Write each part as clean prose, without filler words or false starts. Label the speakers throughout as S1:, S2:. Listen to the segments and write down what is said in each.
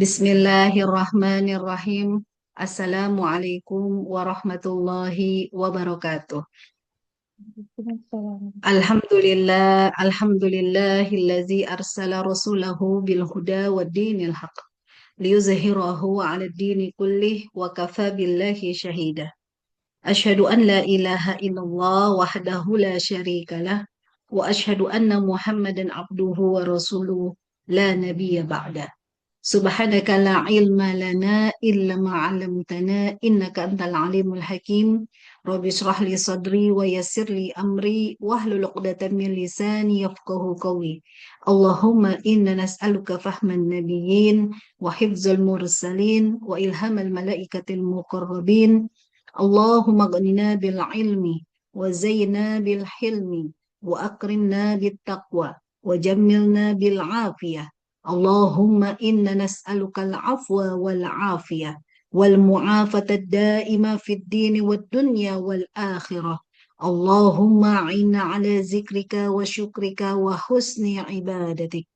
S1: Bismillahirrahmanirrahim. Assalamualaikum warahmatullahi wabarakatuh.
S2: Waalaikumsalam.
S1: Alhamdulillahillazi arsala rasulahu bil huda wa dinil haq liyuzhirahu 'ala ad-dini kullih wa kafa billahi shahida. Asyhadu an la ilaha illallah wahdahu la syarika lah wa asyhadu anna Muhammadan abduhu wa rasuluhu la nabiyya ba'da. Subhanaka la ilma lana illa ma 'allamtana innaka antal alimul hakim. Rabbi shrah li sadri wa yassir li amri wahlul 'uqdatam min lisani yafqahu qawli. Allahumma inna nas'aluka fahman nabiyyin wa hifdzal mursalin wa ilhamal malaikatil muqarrabin. Allahumma ghnina bil ilmi wa zayyina bil hilmi wa akrimna bit taqwa wa jammilna bil afiyah. Allahumma inna nas'aluka al-afwa wal-afiyah wal-mu'afata ad-daima fid dini wad dunya wal akhirah. Allahumma inna ala zikrika wa syukrika wa husni ibadatik.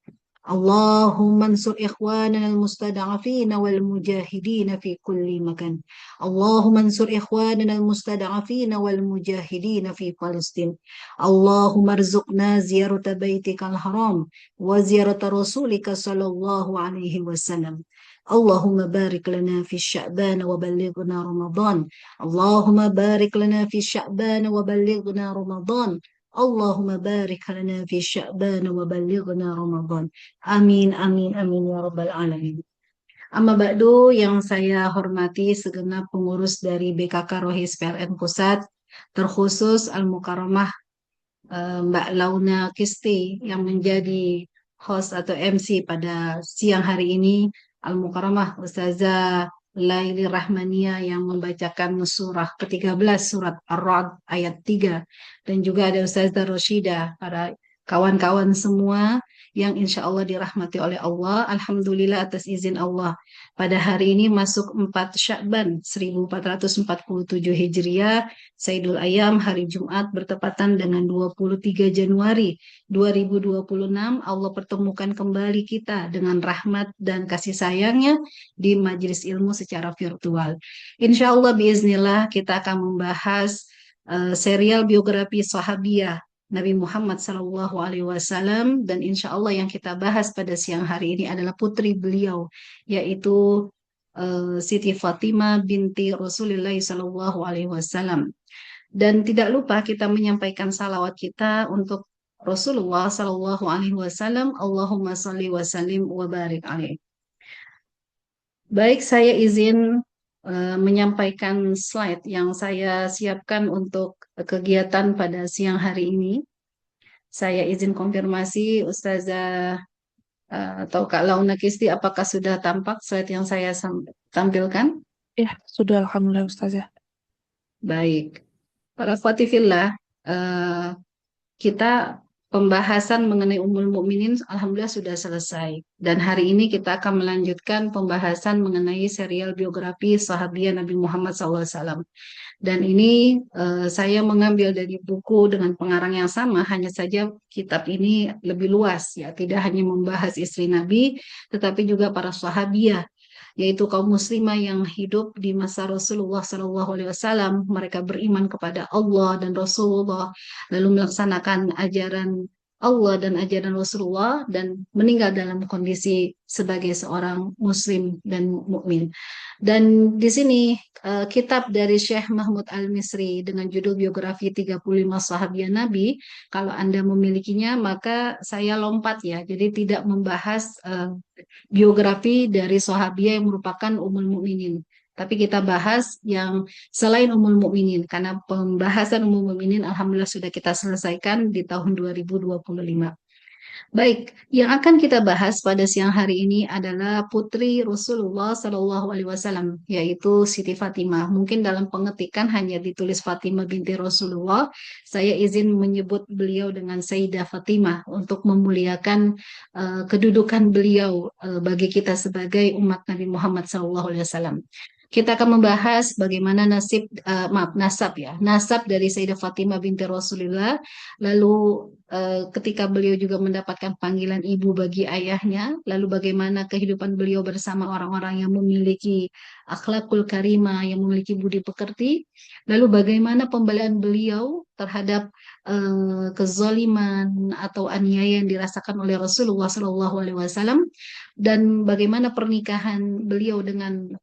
S1: اللهم انصر إخواننا المستضعفين والمجاهدين في كل مكان. اللهم انصر إخواننا المستضعفين والمجاهدين في فلسطين. اللهم ارزقنا زيارة بيتك الحرام وزيارة رسولك صلى الله عليه وسلم. اللهم بارك لنا في الشعبان وبلغنا رمضان. اللهم بارك لنا في الشعبان وبلغنا رمضان. Allahumma barik lana fi sya'ban wa balighna Ramadan. Amin, amin, amin ya rabbal alamin. Amma ba'du, yang saya hormati segenap pengurus dari BKK Rohis PLN Pusat, terkhusus Al-Mukarramah Mbak Launa Kisti yang menjadi host atau MC pada siang hari ini, Al-Mukarramah Ustazah Laili Rahmania yang membacakan surah ke-13 surat Ar-Ra'd ayat 3, dan juga ada Ustazah Roshida, para kawan-kawan semua yang insya Allah dirahmati oleh Allah. Alhamdulillah atas izin Allah. Pada hari ini masuk 4 Sya'ban 1447 Hijriah, Saidul Ayam, hari Jumat bertepatan dengan 23 Januari 2026. Allah pertemukan kembali kita dengan rahmat dan kasih sayangnya di majelis ilmu secara virtual. Insya Allah biiznillah kita akan membahas serial biografi sahabiah Nabi Muhammad Sallallahu Alaihi Wasallam, dan insya Allah yang kita bahas pada siang hari ini adalah putri beliau, yaitu Siti Fatimah binti Rasulullah Sallallahu Alaihi Wasallam. Dan tidak lupa kita menyampaikan salawat kita untuk Rasulullah Sallallahu Alaihi Wasallam. Allahumma salli wa sallim wa barik alaih. Baik, saya izin menyampaikan slide yang saya siapkan untuk kegiatan pada siang hari ini. Saya izin konfirmasi Ustazah atau Kak Launa Kisti, apakah sudah tampak slide yang saya tampilkan?
S2: Ya, sudah Alhamdulillah Ustazah.
S1: Baik. Para akhwatifillah, kita pembahasan mengenai Ummul Mukminin alhamdulillah sudah selesai. Dan hari ini kita akan melanjutkan pembahasan mengenai serial biografi sahabiah Nabi Muhammad SAW. Dan ini saya mengambil dari buku dengan pengarang yang sama, hanya saja kitab ini lebih luas, ya, tidak hanya membahas istri Nabi, tetapi juga para sahabiah, yaitu kaum muslimah yang hidup di masa Rasulullah SAW. Mereka beriman kepada Allah dan Rasulullah, lalu melaksanakan ajaran Allah dan ajaran Rasulullah, dan meninggal dalam kondisi sebagai seorang muslim dan mukmin. Dan di sini kitab dari Syekh Mahmud Al-Misri dengan judul biografi 35 sahabiah Nabi, kalau Anda memilikinya maka saya lompat, ya, jadi tidak membahas biografi dari sahabiah yang merupakan Ummul Mukminin. Tapi kita bahas yang selain Ummul Mukminin, karena pembahasan Ummul Mukminin alhamdulillah sudah kita selesaikan di tahun 2025. Baik, yang akan kita bahas pada siang hari ini adalah putri Rasulullah Shallallahu Alaihi Wasallam, yaitu Siti Fatimah. Mungkin dalam pengetikan hanya ditulis Fatimah binti Rasulullah. Saya izin menyebut beliau dengan Sayyidah Fatimah untuk memuliakan kedudukan beliau bagi kita sebagai umat Nabi Muhammad Shallallahu Alaihi Wasallam. Kita akan membahas bagaimana nasab dari Sayyidah Fatimah binti Rasulullah. Lalu ketika beliau juga mendapatkan panggilan ibu bagi ayahnya, lalu bagaimana kehidupan beliau bersama orang-orang yang memiliki akhlakul karimah, yang memiliki budi pekerti, lalu bagaimana pembelaan beliau terhadap kezaliman atau aniaya yang dirasakan oleh Rasulullah SAW, dan bagaimana pernikahan beliau dengan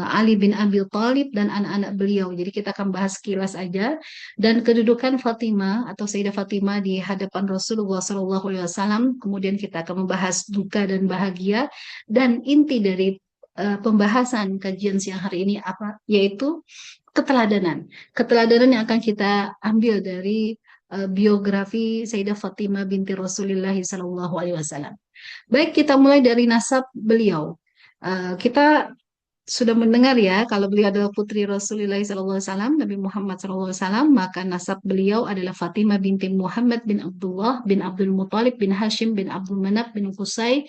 S1: Ali bin Abi Thalib dan anak-anak beliau. Jadi kita akan bahas kilas aja, dan kedudukan Fatimah atau Sayyidah Fatimah di hadapan Rasulullah SAW. Kemudian kita akan membahas duka dan bahagia, dan inti dari pembahasan kajian siang hari ini apa? Yaitu keteladanan. Keteladanan yang akan kita ambil dari biografi Sayyidah Fatimah binti Rasulullah SAW. Baik, kita mulai dari nasab beliau. Kita sudah mendengar ya, kalau beliau adalah putri Rasulullah SAW, Nabi Muhammad SAW, maka nasab beliau adalah Fatimah binti Muhammad bin Abdullah bin Abdul Muthalib bin Hashim bin Abdul Manaf bin Qusay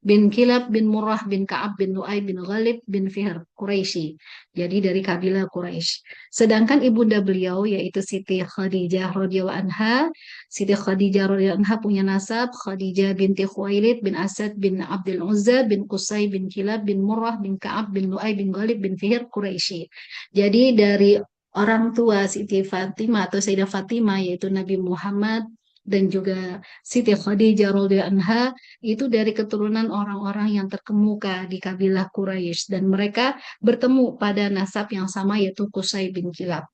S1: bin Kilab bin Murrah bin Ka'ab bin Lu'ay bin Ghalib bin Fihr Quraisy. Jadi dari kabilah Quraisy. Sedangkan ibunda beliau yaitu Siti Khadijah radhiyallahu anha. Siti Khadijah radhiyallahu anha punya nasab Khadijah binti Khuwailid bin Asad bin Abdul Uzza bin Qusay bin Kilab bin Murrah bin Ka'ab bin Lu'ay bin Ghalib bin Fihr Quraisy. Jadi dari orang tua Siti Fatimah atau Sayyidah Fatimah yaitu Nabi Muhammad dan juga Siti Khadijah radhiyallahu anha itu dari keturunan orang-orang yang terkemuka di kabilah Quraisy, dan mereka bertemu pada nasab yang sama yaitu Qusay bin Kilab.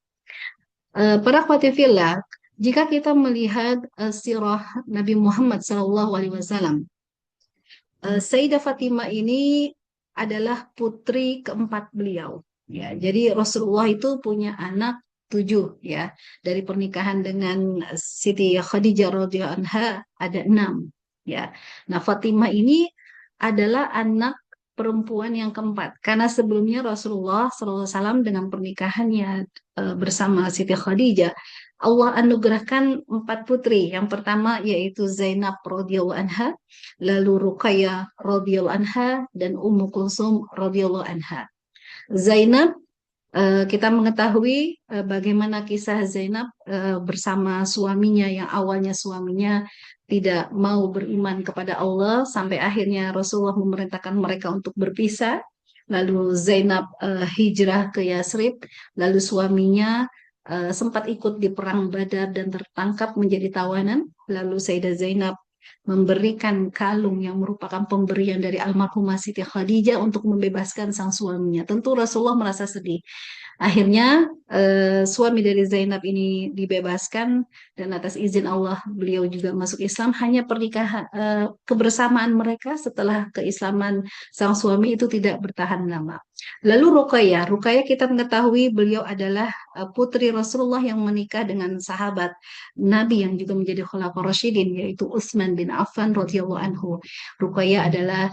S1: Para khotifillah, jika kita melihat sirah Nabi Muhammad SAW, Sayyidah Fatimah ini adalah putri keempat beliau. Ya, jadi Rasulullah itu punya anak tujuh ya. Dari pernikahan dengan Siti Khadijah radhiyallahu anha ada enam ya. Nah, Fatimah ini adalah anak perempuan yang keempat, karena sebelumnya Rasulullah SAW dengan pernikahannya bersama Siti Khadijah, Allah anugerahkan empat putri. Yang pertama yaitu Zainab radhiyallahu anha, lalu Ruqayyah radhiyallahu anha, dan Ummu Kulsum radhiyallahu anha. Zainab, kita mengetahui bagaimana kisah Zainab bersama suaminya, yang awalnya suaminya tidak mau beriman kepada Allah sampai akhirnya Rasulullah memerintahkan mereka untuk berpisah. Lalu Zainab hijrah ke Yasrib, lalu suaminya sempat ikut di perang Badar dan tertangkap menjadi tawanan. Lalu Sayyidah Zainab memberikan kalung yang merupakan pemberian dari almarhumah Siti Khadijah untuk membebaskan sang suaminya. Tentu Rasulullah merasa sedih. Akhirnya suami dari Zainab ini dibebaskan, dan atas izin Allah beliau juga masuk Islam. Hanya pernikahan kebersamaan mereka setelah keislaman sang suami itu tidak bertahan lama. Lalu Ruqayyah, Ruqayyah kita mengetahui beliau adalah putri Rasulullah yang menikah dengan sahabat Nabi yang juga menjadi Khulafaur Rasyidin, yaitu Utsman bin Affan radhiyallahu anhu. Ruqayyah adalah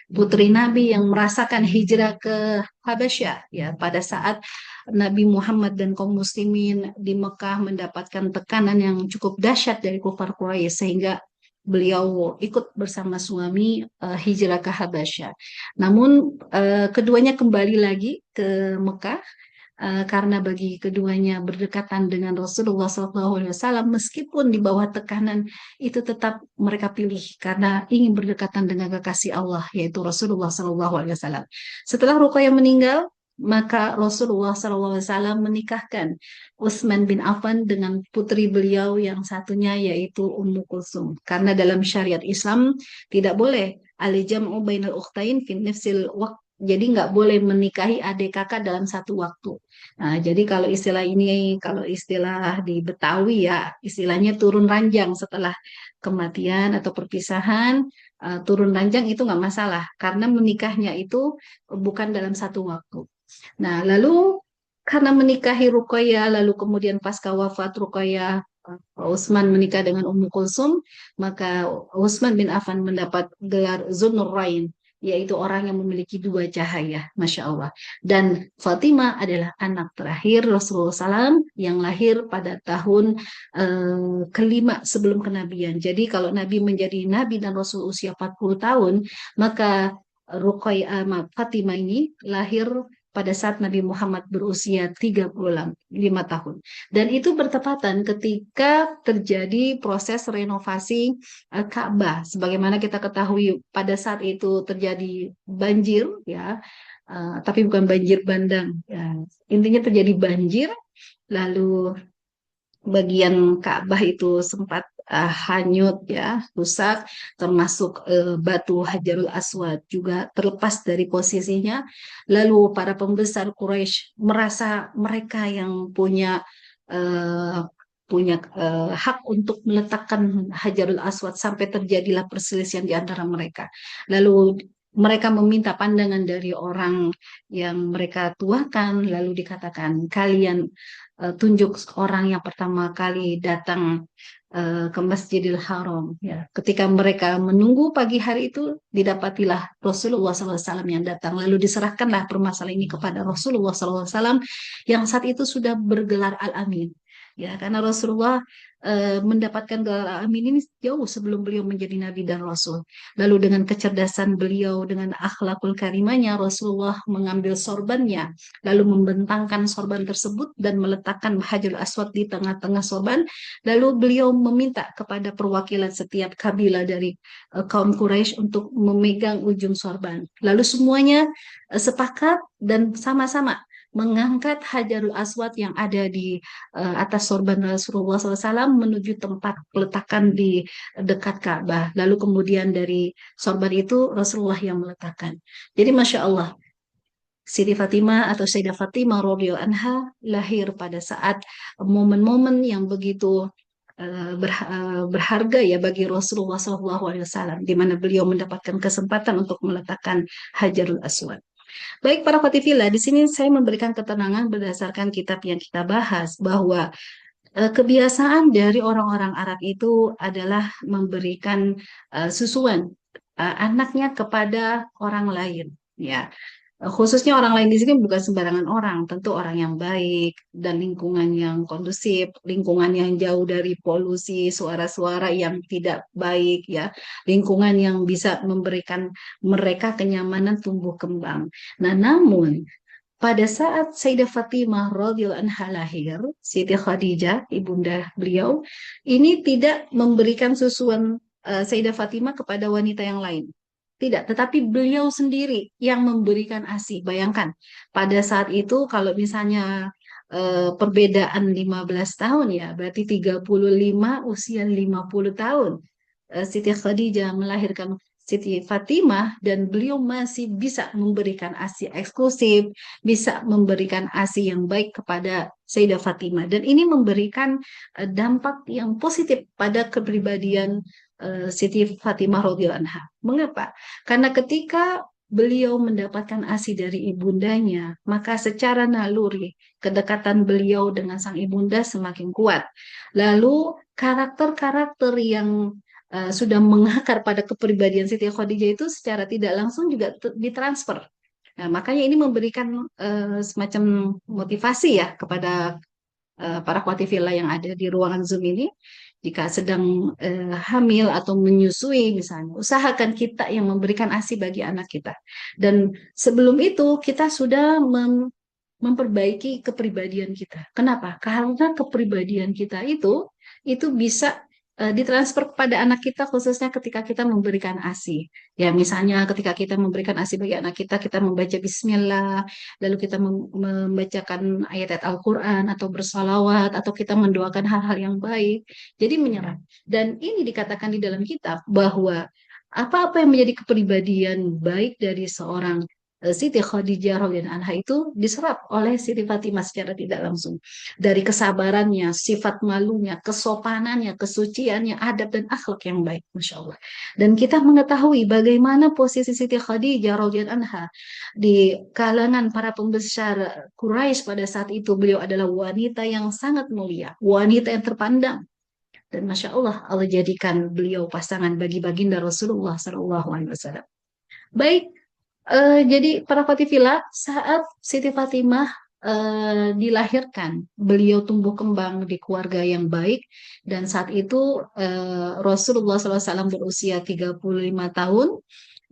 S1: putri Nabi yang merasakan hijrah ke Habasyah ya, pada saat Nabi Muhammad dan kaum muslimin di Mekah mendapatkan tekanan yang cukup dahsyat dari kufar Quraisy, sehingga beliau ikut bersama suami hijrah ke Habasyah. Namun keduanya kembali lagi ke Mekah karena bagi keduanya berdekatan dengan Rasulullah SAW, meskipun di bawah tekanan, itu tetap mereka pilih karena ingin berdekatan dengan kekasih Allah yaitu Rasulullah SAW. Setelah Ruqayyah meninggal, maka Rasulullah SAW menikahkan Utsman bin Affan dengan putri beliau yang satunya yaitu Ummu Kulsum. Karena dalam syariat Islam tidak boleh al-jam'u bainal ukhtain fi nafsil waqt. Jadi nggak boleh menikahi adik kakak dalam satu waktu. Nah, jadi kalau istilah ini, kalau istilah di Betawi ya, istilahnya turun ranjang setelah kematian atau perpisahan, turun ranjang itu nggak masalah karena menikahnya itu bukan dalam satu waktu. Nah, lalu karena menikahi Ruqayyah, lalu kemudian pasca wafat Ruqayyah, Utsman menikah dengan Ummu Kulsum, maka Utsman bin Affan mendapat gelar Zunnurain, yaitu orang yang memiliki dua cahaya, Masya Allah. Dan Fatimah adalah anak terakhir Rasulullah SAW yang lahir pada tahun kelima sebelum kenabian. Jadi kalau Nabi menjadi Nabi dan Rasul usia 40 tahun, maka Fatimah ini lahir pada saat Nabi Muhammad berusia 35 tahun. Dan itu bertepatan ketika terjadi proses renovasi Ka'bah. Sebagaimana kita ketahui pada saat itu terjadi banjir, ya, tapi bukan banjir bandang. Ya. Intinya terjadi banjir, lalu bagian Ka'bah itu sempat hanyut, ya, rusak, termasuk batu Hajarul Aswad juga terlepas dari posisinya. Lalu para pembesar Quraisy merasa mereka yang eh, punya hak untuk meletakkan Hajarul Aswad, sampai terjadilah perselisihan di antara mereka. Lalu mereka meminta pandangan dari orang yang mereka tuakan, lalu dikatakan, kalian tunjuk orang yang pertama kali datang ke Masjidil Haram. Ya, ketika mereka menunggu pagi hari itu, didapatilah Rasulullah SAW yang datang. Lalu diserahkanlah permasalahan ini kepada Rasulullah SAW yang saat itu sudah bergelar Al-Amin. Ya, karena Rasulullah mendapatkan gelar Al-Amin ini jauh sebelum beliau menjadi Nabi dan Rasul. Lalu dengan kecerdasan beliau, dengan akhlakul karimahnya, Rasulullah mengambil sorbannya, lalu membentangkan sorban tersebut dan meletakkan Hajarul Aswad di tengah-tengah sorban. Lalu beliau meminta kepada perwakilan setiap kabilah dari kaum Quraisy untuk memegang ujung sorban. Lalu semuanya sepakat dan sama-sama mengangkat Hajarul Aswad yang ada di atas sorban Rasulullah SAW menuju tempat peletakan di dekat Ka'bah. Lalu kemudian dari sorban itu Rasulullah yang meletakkan. Jadi Masya Allah, Siti Fatimah atau Sayyidah Fatimah radhiyallahu anha lahir pada saat momen-momen yang begitu berharga ya bagi Rasulullah SAW, di mana beliau mendapatkan kesempatan untuk meletakkan Hajarul Aswad. Baik para khotifillah, di sini saya memberikan keterangan berdasarkan kitab yang kita bahas bahwa kebiasaan dari orang-orang Arab itu adalah memberikan susuan anaknya kepada orang lain, ya. Khususnya orang lain di sini bukan sembarangan orang, tentu orang yang baik dan lingkungan yang kondusif, lingkungan yang jauh dari polusi, suara-suara yang tidak baik, ya, lingkungan yang bisa memberikan mereka kenyamanan tumbuh kembang. Nah, namun pada saat Sayyidah Fatimah radhiyallahu anha lahir, Siti Khadijah, ibunda beliau, ini tidak memberikan susuan Sayyidah Fatimah kepada wanita yang lain. Tidak, tetapi beliau sendiri yang memberikan ASI. Bayangkan, pada saat itu kalau misalnya perbedaan 15 tahun, ya, berarti 35 usia 50 tahun. Siti Khadijah melahirkan Siti Fatimah dan beliau masih bisa memberikan ASI eksklusif, bisa memberikan ASI yang baik kepada Sayyidah Fatimah. Dan ini memberikan dampak yang positif pada kepribadian Siti Fatimah radhiyallahu anha. Mengapa? Karena ketika beliau mendapatkan ASI dari ibundanya, maka secara naluri kedekatan beliau dengan sang ibunda semakin kuat. Lalu karakter-karakter yang sudah mengakar pada kepribadian Siti Khadijah itu secara tidak langsung juga ditransfer. Nah, makanya ini memberikan semacam motivasi ya kepada para khotifillah yang ada di ruangan Zoom ini. Jika sedang hamil atau menyusui misalnya, usahakan kita yang memberikan ASI bagi anak kita. Dan sebelum itu kita sudah memperbaiki kepribadian kita. Kenapa? Karena kepribadian kita itu bisa ditransfer kepada anak kita, khususnya ketika kita memberikan ASI. Ya, misalnya ketika kita memberikan ASI bagi anak kita, kita membaca Bismillah, lalu kita membacakan ayat-ayat Al-Quran atau bersalawat, atau kita mendoakan hal-hal yang baik. Jadi menyerap. Dan ini dikatakan di dalam kitab bahwa apa-apa yang menjadi kepribadian baik dari seorang Siti Khadijah radhiyallahu anha itu diserap oleh Siti Fatimah secara tidak langsung. Dari kesabarannya, sifat malunya, kesopanannya, kesuciannya, adab dan akhlak yang baik, Masya Allah. Dan kita mengetahui bagaimana posisi Siti Khadijah radhiyallahu anha di kalangan para pembesar Quraisy pada saat itu. Beliau adalah wanita yang sangat mulia, wanita yang terpandang. Dan Masya Allah, Allah jadikan beliau pasangan bagi baginda Rasulullah SAW. Baik, jadi para Fatifila, saat Siti Fatimah dilahirkan, beliau tumbuh kembang di keluarga yang baik, dan saat itu Rasulullah SAW berusia 35 tahun,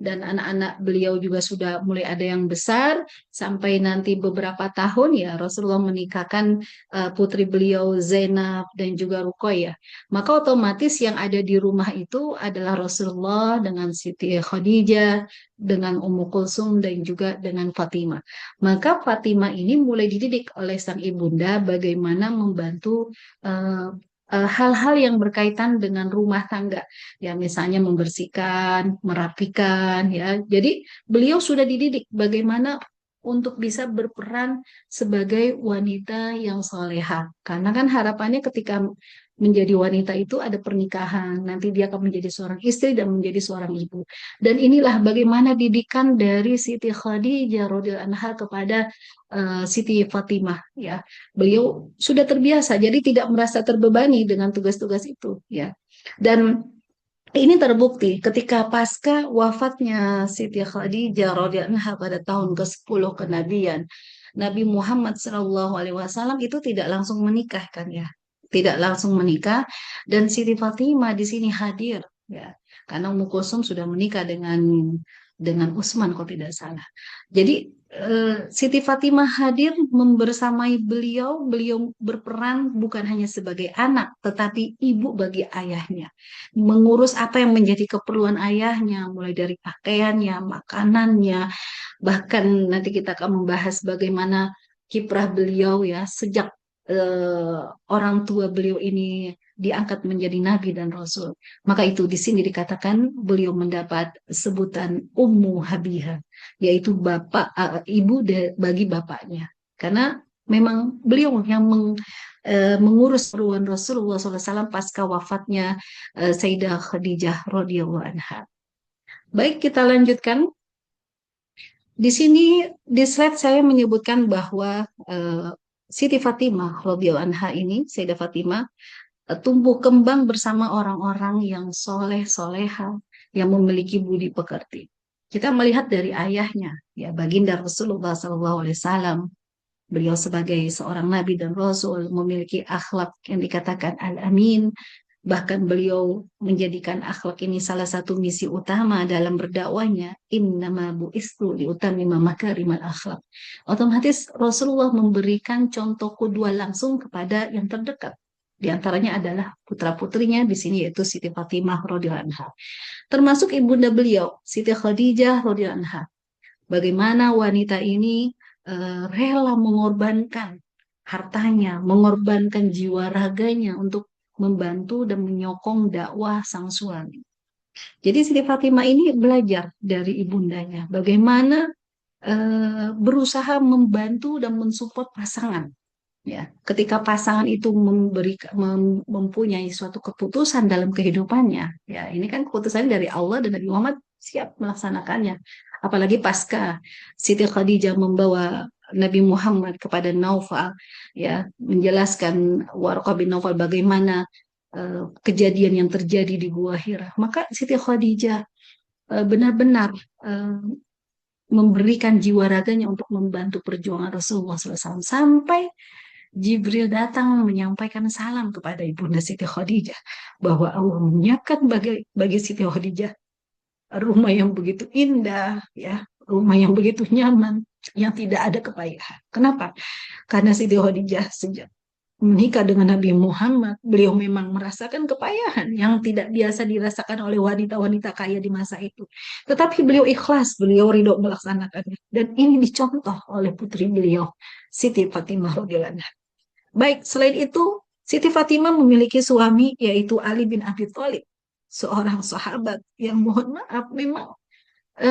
S1: dan anak-anak beliau juga sudah mulai ada yang besar, sampai nanti beberapa tahun ya Rasulullah menikahkan putri beliau Zainab dan juga Ruqayyah. Maka otomatis yang ada di rumah itu adalah Rasulullah dengan Siti Khadijah, dengan Ummu Kulsum dan juga dengan Fatimah. Maka Fatimah ini mulai dididik oleh sang ibunda bagaimana membantu eh, hal-hal yang berkaitan dengan rumah tangga, ya misalnya membersihkan, merapikan, ya. Jadi beliau sudah dididik bagaimana untuk bisa berperan sebagai wanita yang soleha. Karena kan harapannya ketika menjadi wanita itu ada pernikahan, nanti dia akan menjadi seorang istri dan menjadi seorang ibu. Dan inilah bagaimana didikan dari Siti Khadijah radhiyallahu anha kepada Siti Fatimah, ya. Beliau sudah terbiasa, jadi tidak merasa terbebani dengan tugas-tugas itu, ya. Dan ini terbukti ketika pasca wafatnya Siti Khadijah radhiyallahu anha pada tahun ke-10 kenabian, Nabi Muhammad SAW itu tidak langsung menikah kan ya. Tidak langsung menikah dan Siti Fatimah di sini hadir ya. Karena Ummu Kulsum sudah menikah dengan Utsman kalau tidak salah. Jadi Siti Fatimah hadir membersamai beliau, beliau berperan bukan hanya sebagai anak, tetapi ibu bagi ayahnya. Mengurus apa yang menjadi keperluan ayahnya, mulai dari pakaiannya, makanannya, bahkan nanti kita akan membahas bagaimana kiprah beliau ya, sejak orang tua beliau ini diangkat menjadi nabi dan rasul. Maka itu di sini dikatakan beliau mendapat sebutan Ummu Habiha, yaitu ibu bagi bapaknya. Karena memang beliau yang mengurus keperluan Rasulullah SAW pasca wafatnya Sayyidah Khadijah radhiyallahu anha. Baik, kita lanjutkan. Di sini di slide saya menyebutkan bahwa Siti Fatimah radhiyallahu anha ini, Sayyidah Fatimah, tumbuh kembang bersama orang-orang yang soleh soleha, yang memiliki budi pekerti. Kita melihat dari ayahnya, ya baginda Rasulullah SAW. Beliau sebagai seorang nabi dan rasul memiliki akhlak yang dikatakan al-amin. Bahkan beliau menjadikan akhlak ini salah satu misi utama dalam berdakwahnya. Innama bu'istu liutammima makarimal akhlak. Otomatis Rasulullah memberikan contoh qudwah langsung kepada yang terdekat. Di antaranya adalah putra-putrinya di sini yaitu Siti Fatimah radhiyallahu anha. Termasuk ibunda beliau, Siti Khadijah radhiyallahu anha. Bagaimana wanita ini rela mengorbankan hartanya, mengorbankan jiwa raganya untuk membantu dan menyokong dakwah sang suami. Jadi Siti Fatimah ini belajar dari ibundanya bagaimana berusaha membantu dan mensupport pasangan. Ya, ketika pasangan itu mempunyai suatu keputusan dalam kehidupannya, ya ini kan keputusan dari Allah dan Nabi Muhammad siap melaksanakannya. Apalagi pasca Siti Khadijah membawa Nabi Muhammad kepada Naufal, ya menjelaskan Warqah bin Naufal bagaimana kejadian yang terjadi di Gua Hira. Maka Siti Khadijah benar-benar memberikan jiwa raganya untuk membantu perjuangan Rasulullah SAW sampai Jibril datang menyampaikan salam kepada Ibunda Siti Khadijah bahwa Allah menyiapkan bagi Siti Khadijah rumah yang begitu indah, ya, rumah yang begitu nyaman, yang tidak ada kepayahan. Kenapa? Karena Siti Khadijah sejak menikah dengan Nabi Muhammad, beliau memang merasakan kepayahan yang tidak biasa dirasakan oleh wanita-wanita kaya di masa itu. Tetapi beliau ikhlas, beliau ridho melaksanakannya. Dan ini dicontoh oleh putri beliau, Siti Fatimah radhiyallahu anha. Baik, selain itu, Siti Fatimah memiliki suami yaitu Ali bin Abi Thalib, seorang sahabat yang mohon maaf memang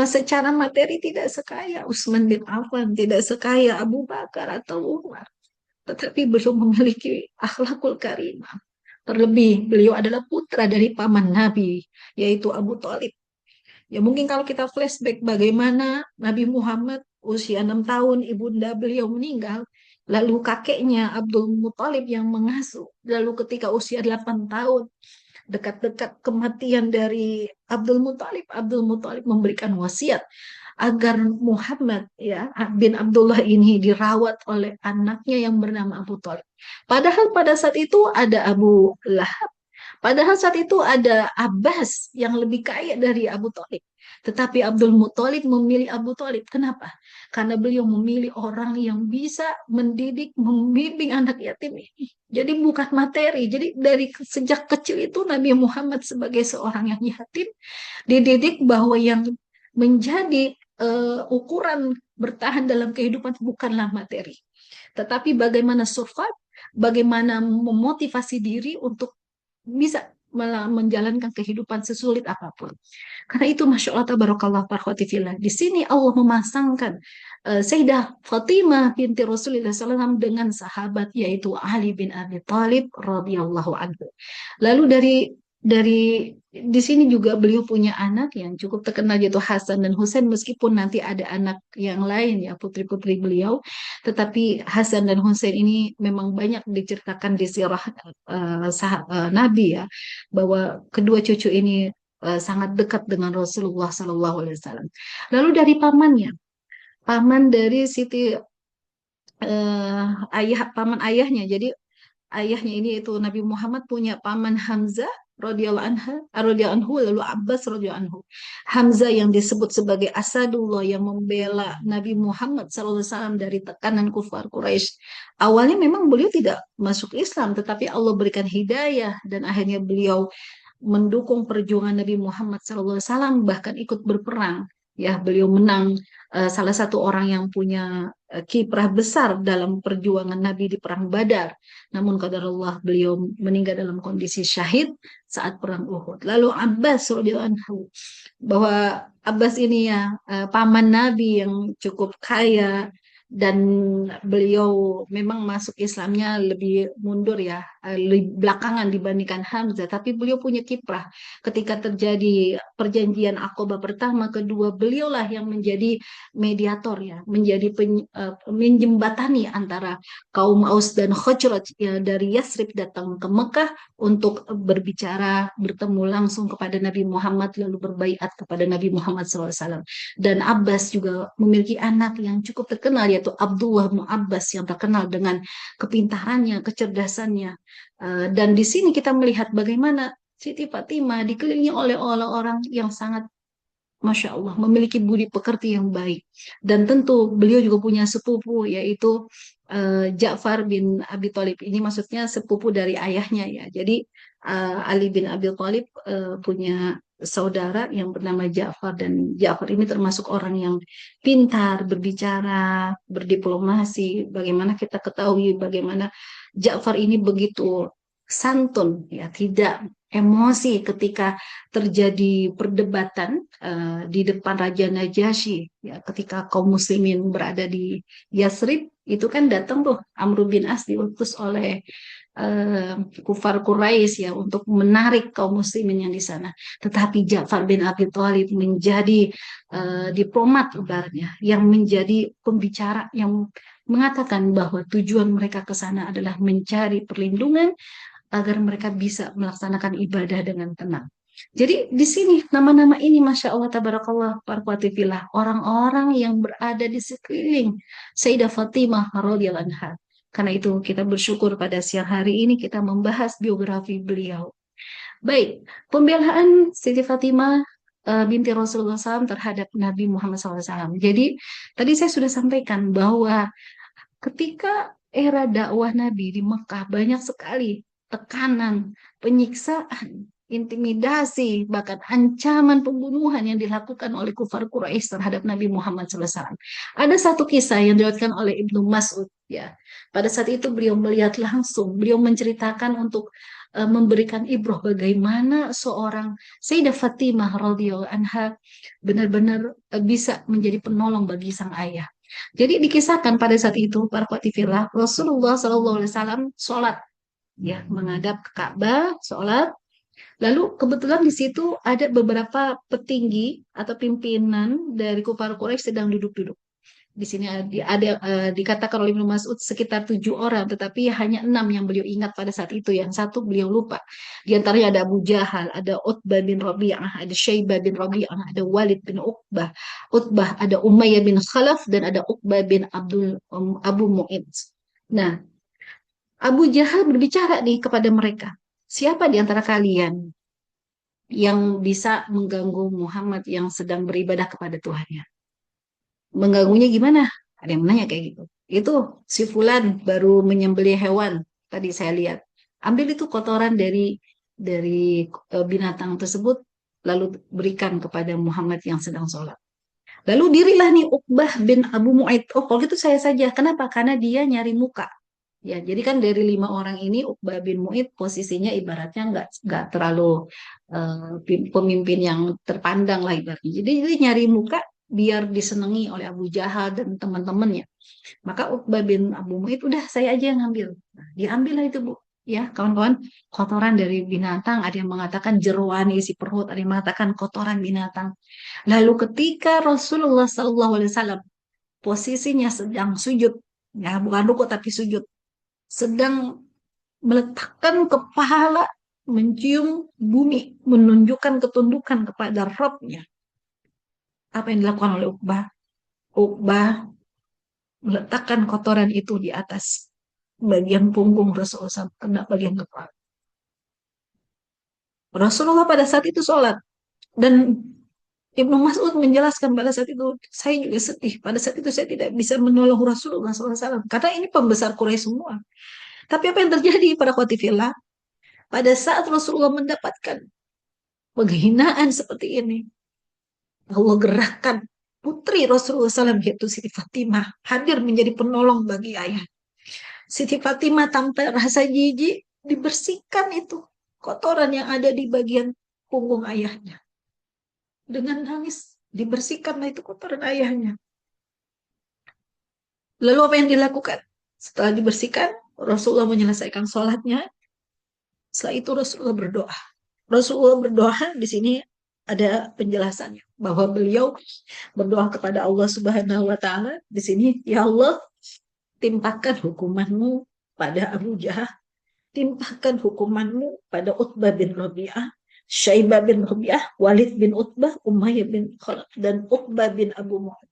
S1: secara materi tidak sekaya Utsman bin Affan, tidak sekaya Abu Bakar atau Umar, tetapi beliau memiliki akhlakul karimah. Terlebih, beliau adalah putra dari paman Nabi, yaitu Abu Thalib. Ya mungkin kalau kita flashback bagaimana Nabi Muhammad usia 6 tahun ibunda beliau meninggal, lalu kakeknya Abdul Muthalib yang mengasuh, lalu ketika usia 8 tahun dekat-dekat kematian dari Abdul Muthalib memberikan wasiat agar Muhammad ya bin Abdullah ini dirawat oleh anaknya yang bernama Abu Thalib. Padahal pada saat itu ada Abu Lahab, Padahal saat itu ada Abbas yang lebih kaya dari Abu Thalib. Tetapi Abdul Muthalib memilih Abu Thalib. Kenapa? Karena beliau memilih orang yang bisa mendidik, membimbing anak yatim ini. Jadi bukan materi. Jadi dari sejak kecil itu Nabi Muhammad sebagai seorang yang yatim dididik bahwa yang menjadi ukuran bertahan dalam kehidupan bukanlah materi, tetapi bagaimana survive, bagaimana memotivasi diri untuk bisa menjalankan kehidupan sesulit apapun. Karena itu Masya Allah tabarakallah parhati fillah. Di sini Allah memasangkan Sayyidah Fatimah binti Rasulullah SAW dengan sahabat yaitu Ali bin Abi Thalib radhiyallahu anhu. Lalu dari di sini juga beliau punya anak yang cukup terkenal yaitu Hasan dan Husain, meskipun nanti ada anak yang lain ya putri-putri beliau, tetapi Hasan dan Husain ini memang banyak diceritakan di sirah Nabi ya, bahwa kedua cucu ini sangat dekat dengan Rasulullah SAW. Lalu dari pamannya, paman dari Siti paman ayahnya. Jadi ayahnya ini itu Nabi Muhammad punya paman Hamzah radhiyallahu anhu, lalu Abbas radhiyallahu anhu. Hamzah yang disebut sebagai Asadullah yang membela Nabi Muhammad SAW dari tekanan kufar Quraisy. Awalnya memang beliau tidak masuk Islam, tetapi Allah berikan hidayah dan akhirnya beliau mendukung perjuangan Nabi Muhammad SAW, bahkan ikut berperang. Ya, beliau menang, salah satu orang yang punya kiprah besar dalam perjuangan Nabi di perang Badar. Namun qadarullah beliau meninggal dalam kondisi syahid saat perang Uhud. Lalu Abbas radhiyallahu anhu, bahwa Abbas ini ya paman Nabi yang cukup kaya, dan beliau memang masuk Islamnya lebih mundur ya, lebih belakangan dibandingkan Hamzah, tapi beliau punya kiprah ketika terjadi perjanjian Aqabah pertama, kedua, beliaulah yang menjadi mediator ya, menjadi menjembatani antara kaum Aus dan Khazraj ya, dari Yasrib datang ke Mekah untuk berbicara, bertemu langsung kepada Nabi Muhammad, lalu berbaiat kepada Nabi Muhammad SAW. Dan Abbas juga memiliki anak yang cukup terkenal yaitu Abdullah bin Abbas yang terkenal dengan kepintarannya, kecerdasannya. Dan di sini kita melihat bagaimana Siti Fatimah dikelilingi oleh orang yang sangat Masya Allah, memiliki budi pekerti yang baik. Dan tentu beliau juga punya sepupu, yaitu Ja'far bin Abi Thalib. Ini maksudnya sepupu dari ayahnya ya. Jadi Ali bin Abi Thalib punya saudara yang bernama Ja'far. Dan Ja'far ini termasuk orang yang pintar, berbicara, berdiplomasi. Bagaimana kita ketahui bagaimana Ja'far ini begitu santun, ya, tidak emosi ketika terjadi perdebatan di depan Raja Najasyi ya, ketika kaum muslimin berada di Yasrib, itu kan datang tuh Amr bin As diutus oleh kufar Quraisy ya untuk menarik kaum muslimin yang di sana. Tetapi Ja'far bin Abi Thalib menjadi diplomat ibaratnya, yang menjadi pembicara yang mengatakan bahwa tujuan mereka ke sana adalah mencari perlindungan agar mereka bisa melaksanakan ibadah dengan tenang. Jadi di sini nama-nama ini Masya Allah Tabarakallah Parqatifillah, orang-orang yang berada di sekeliling Sayyidah Fatimah radhiyallahu anha. Karena itu kita bersyukur pada siang hari ini kita membahas biografi beliau. Baik, pembelaan Siti Fatimah binti Rasulullah SAW terhadap Nabi Muhammad SAW. Jadi tadi saya sudah sampaikan bahwa ketika era dakwah Nabi di Mekah banyak sekali tekanan, penyiksaan, intimidasi, bahkan ancaman pembunuhan yang dilakukan oleh kufar Quraisy terhadap Nabi Muhammad SAW. Ada satu kisah yang diriwayatkan oleh Ibnu Mas'ud ya. Pada saat itu beliau melihat langsung, beliau menceritakan untuk memberikan ibrah bagaimana seorang Sayyidah Fatimah radhiyallahu anha benar-benar bisa menjadi penolong bagi sang ayah. Jadi dikisahkan pada saat itu para khotifillah Rasulullah SAW sholat ya, menghadap ke Ka'bah, sholat. Lalu kebetulan di situ ada beberapa petinggi atau pimpinan dari kufar Quraisy sedang duduk-duduk. Di sini dikatakan oleh Ibnu Mas'ud sekitar 7 orang, tetapi hanya 6 yang beliau ingat pada saat itu. Yang satu beliau lupa. Di antaranya ada Abu Jahal, ada Utbah bin Rabi'ah, ada Syaibah bin Rabi'ah, ada Walid bin Utbah, ada Umayyah bin Khalaf, dan ada Uqbah bin Abu Mu'id. Nah, Abu Jahal berbicara nih kepada mereka. siapa di antara kalian yang bisa mengganggu Muhammad yang sedang beribadah kepada Tuhannya? Mengganggunya gimana? Ada yang menanya kayak gitu. Itu si Fulan baru menyembelih hewan. Tadi saya lihat. Ambil itu kotoran dari binatang tersebut, lalu berikan kepada Muhammad yang sedang sholat. Lalu dirilah nih Uqbah bin Abu Mu'aid. Oh, kalau gitu saya saja. Kenapa? Karena dia nyari muka. Ya, jadi kan dari 5 orang ini Uqbah bin Mu'aid posisinya ibaratnya nggak terlalu pemimpin yang terpandang lah ibaratnya. Jadi dia nyari muka biar disenangi oleh Abu Jahal dan teman-temannya. Maka Uqbah bin Abu Mu'aid udah saya aja yang ngambil. Nah, diambil lah itu Bu. Ya, kawan-kawan, kotoran dari binatang, ada yang mengatakan jeroan isi perut, ada yang mengatakan kotoran binatang. Lalu ketika Rasulullah SAW posisinya sedang sujud, ya bukan ruku tapi sujud, sedang meletakkan kepala mencium bumi, menunjukkan ketundukan kepada Rabb-nya. Apa yang dilakukan oleh Uqbah? Uqbah meletakkan kotoran itu di atas bagian punggung Rasulullah SAW, kena bagian kepala. Rasulullah pada saat itu sholat. Dan Ibnu Mas'ud menjelaskan pada saat itu, saya juga sedih. Pada saat itu saya tidak bisa menolong Rasulullah SAW. Karena ini pembesar Quraisy semua. Tapi apa yang terjadi pada khotifillah? Pada saat Rasulullah mendapatkan penghinaan seperti ini, Allah gerakkan putri Rasulullah SAW yaitu Siti Fatimah hadir menjadi penolong bagi ayah. Siti Fatimah tanpa rasa jijik dibersihkan itu kotoran yang ada di bagian punggung ayahnya. Dengan nangis dibersihkanlah itu kotoran ayahnya. Lalu apa yang dilakukan? Setelah dibersihkan, Rasulullah menyelesaikan sholatnya. Setelah itu Rasulullah berdoa. Rasulullah berdoa di sini ada penjelasannya bahwa beliau berdoa kepada Allah Subhanahu wa taala di sini, ya Allah, timpakan hukumanmu pada Abu Jahal, timpakan hukumanmu pada Utbah bin Rabi'ah, Syaibah bin Rabi'ah, Walid bin Utbah, Umayyah bin Khalaf, dan Uqbah bin Abu Mu'ad.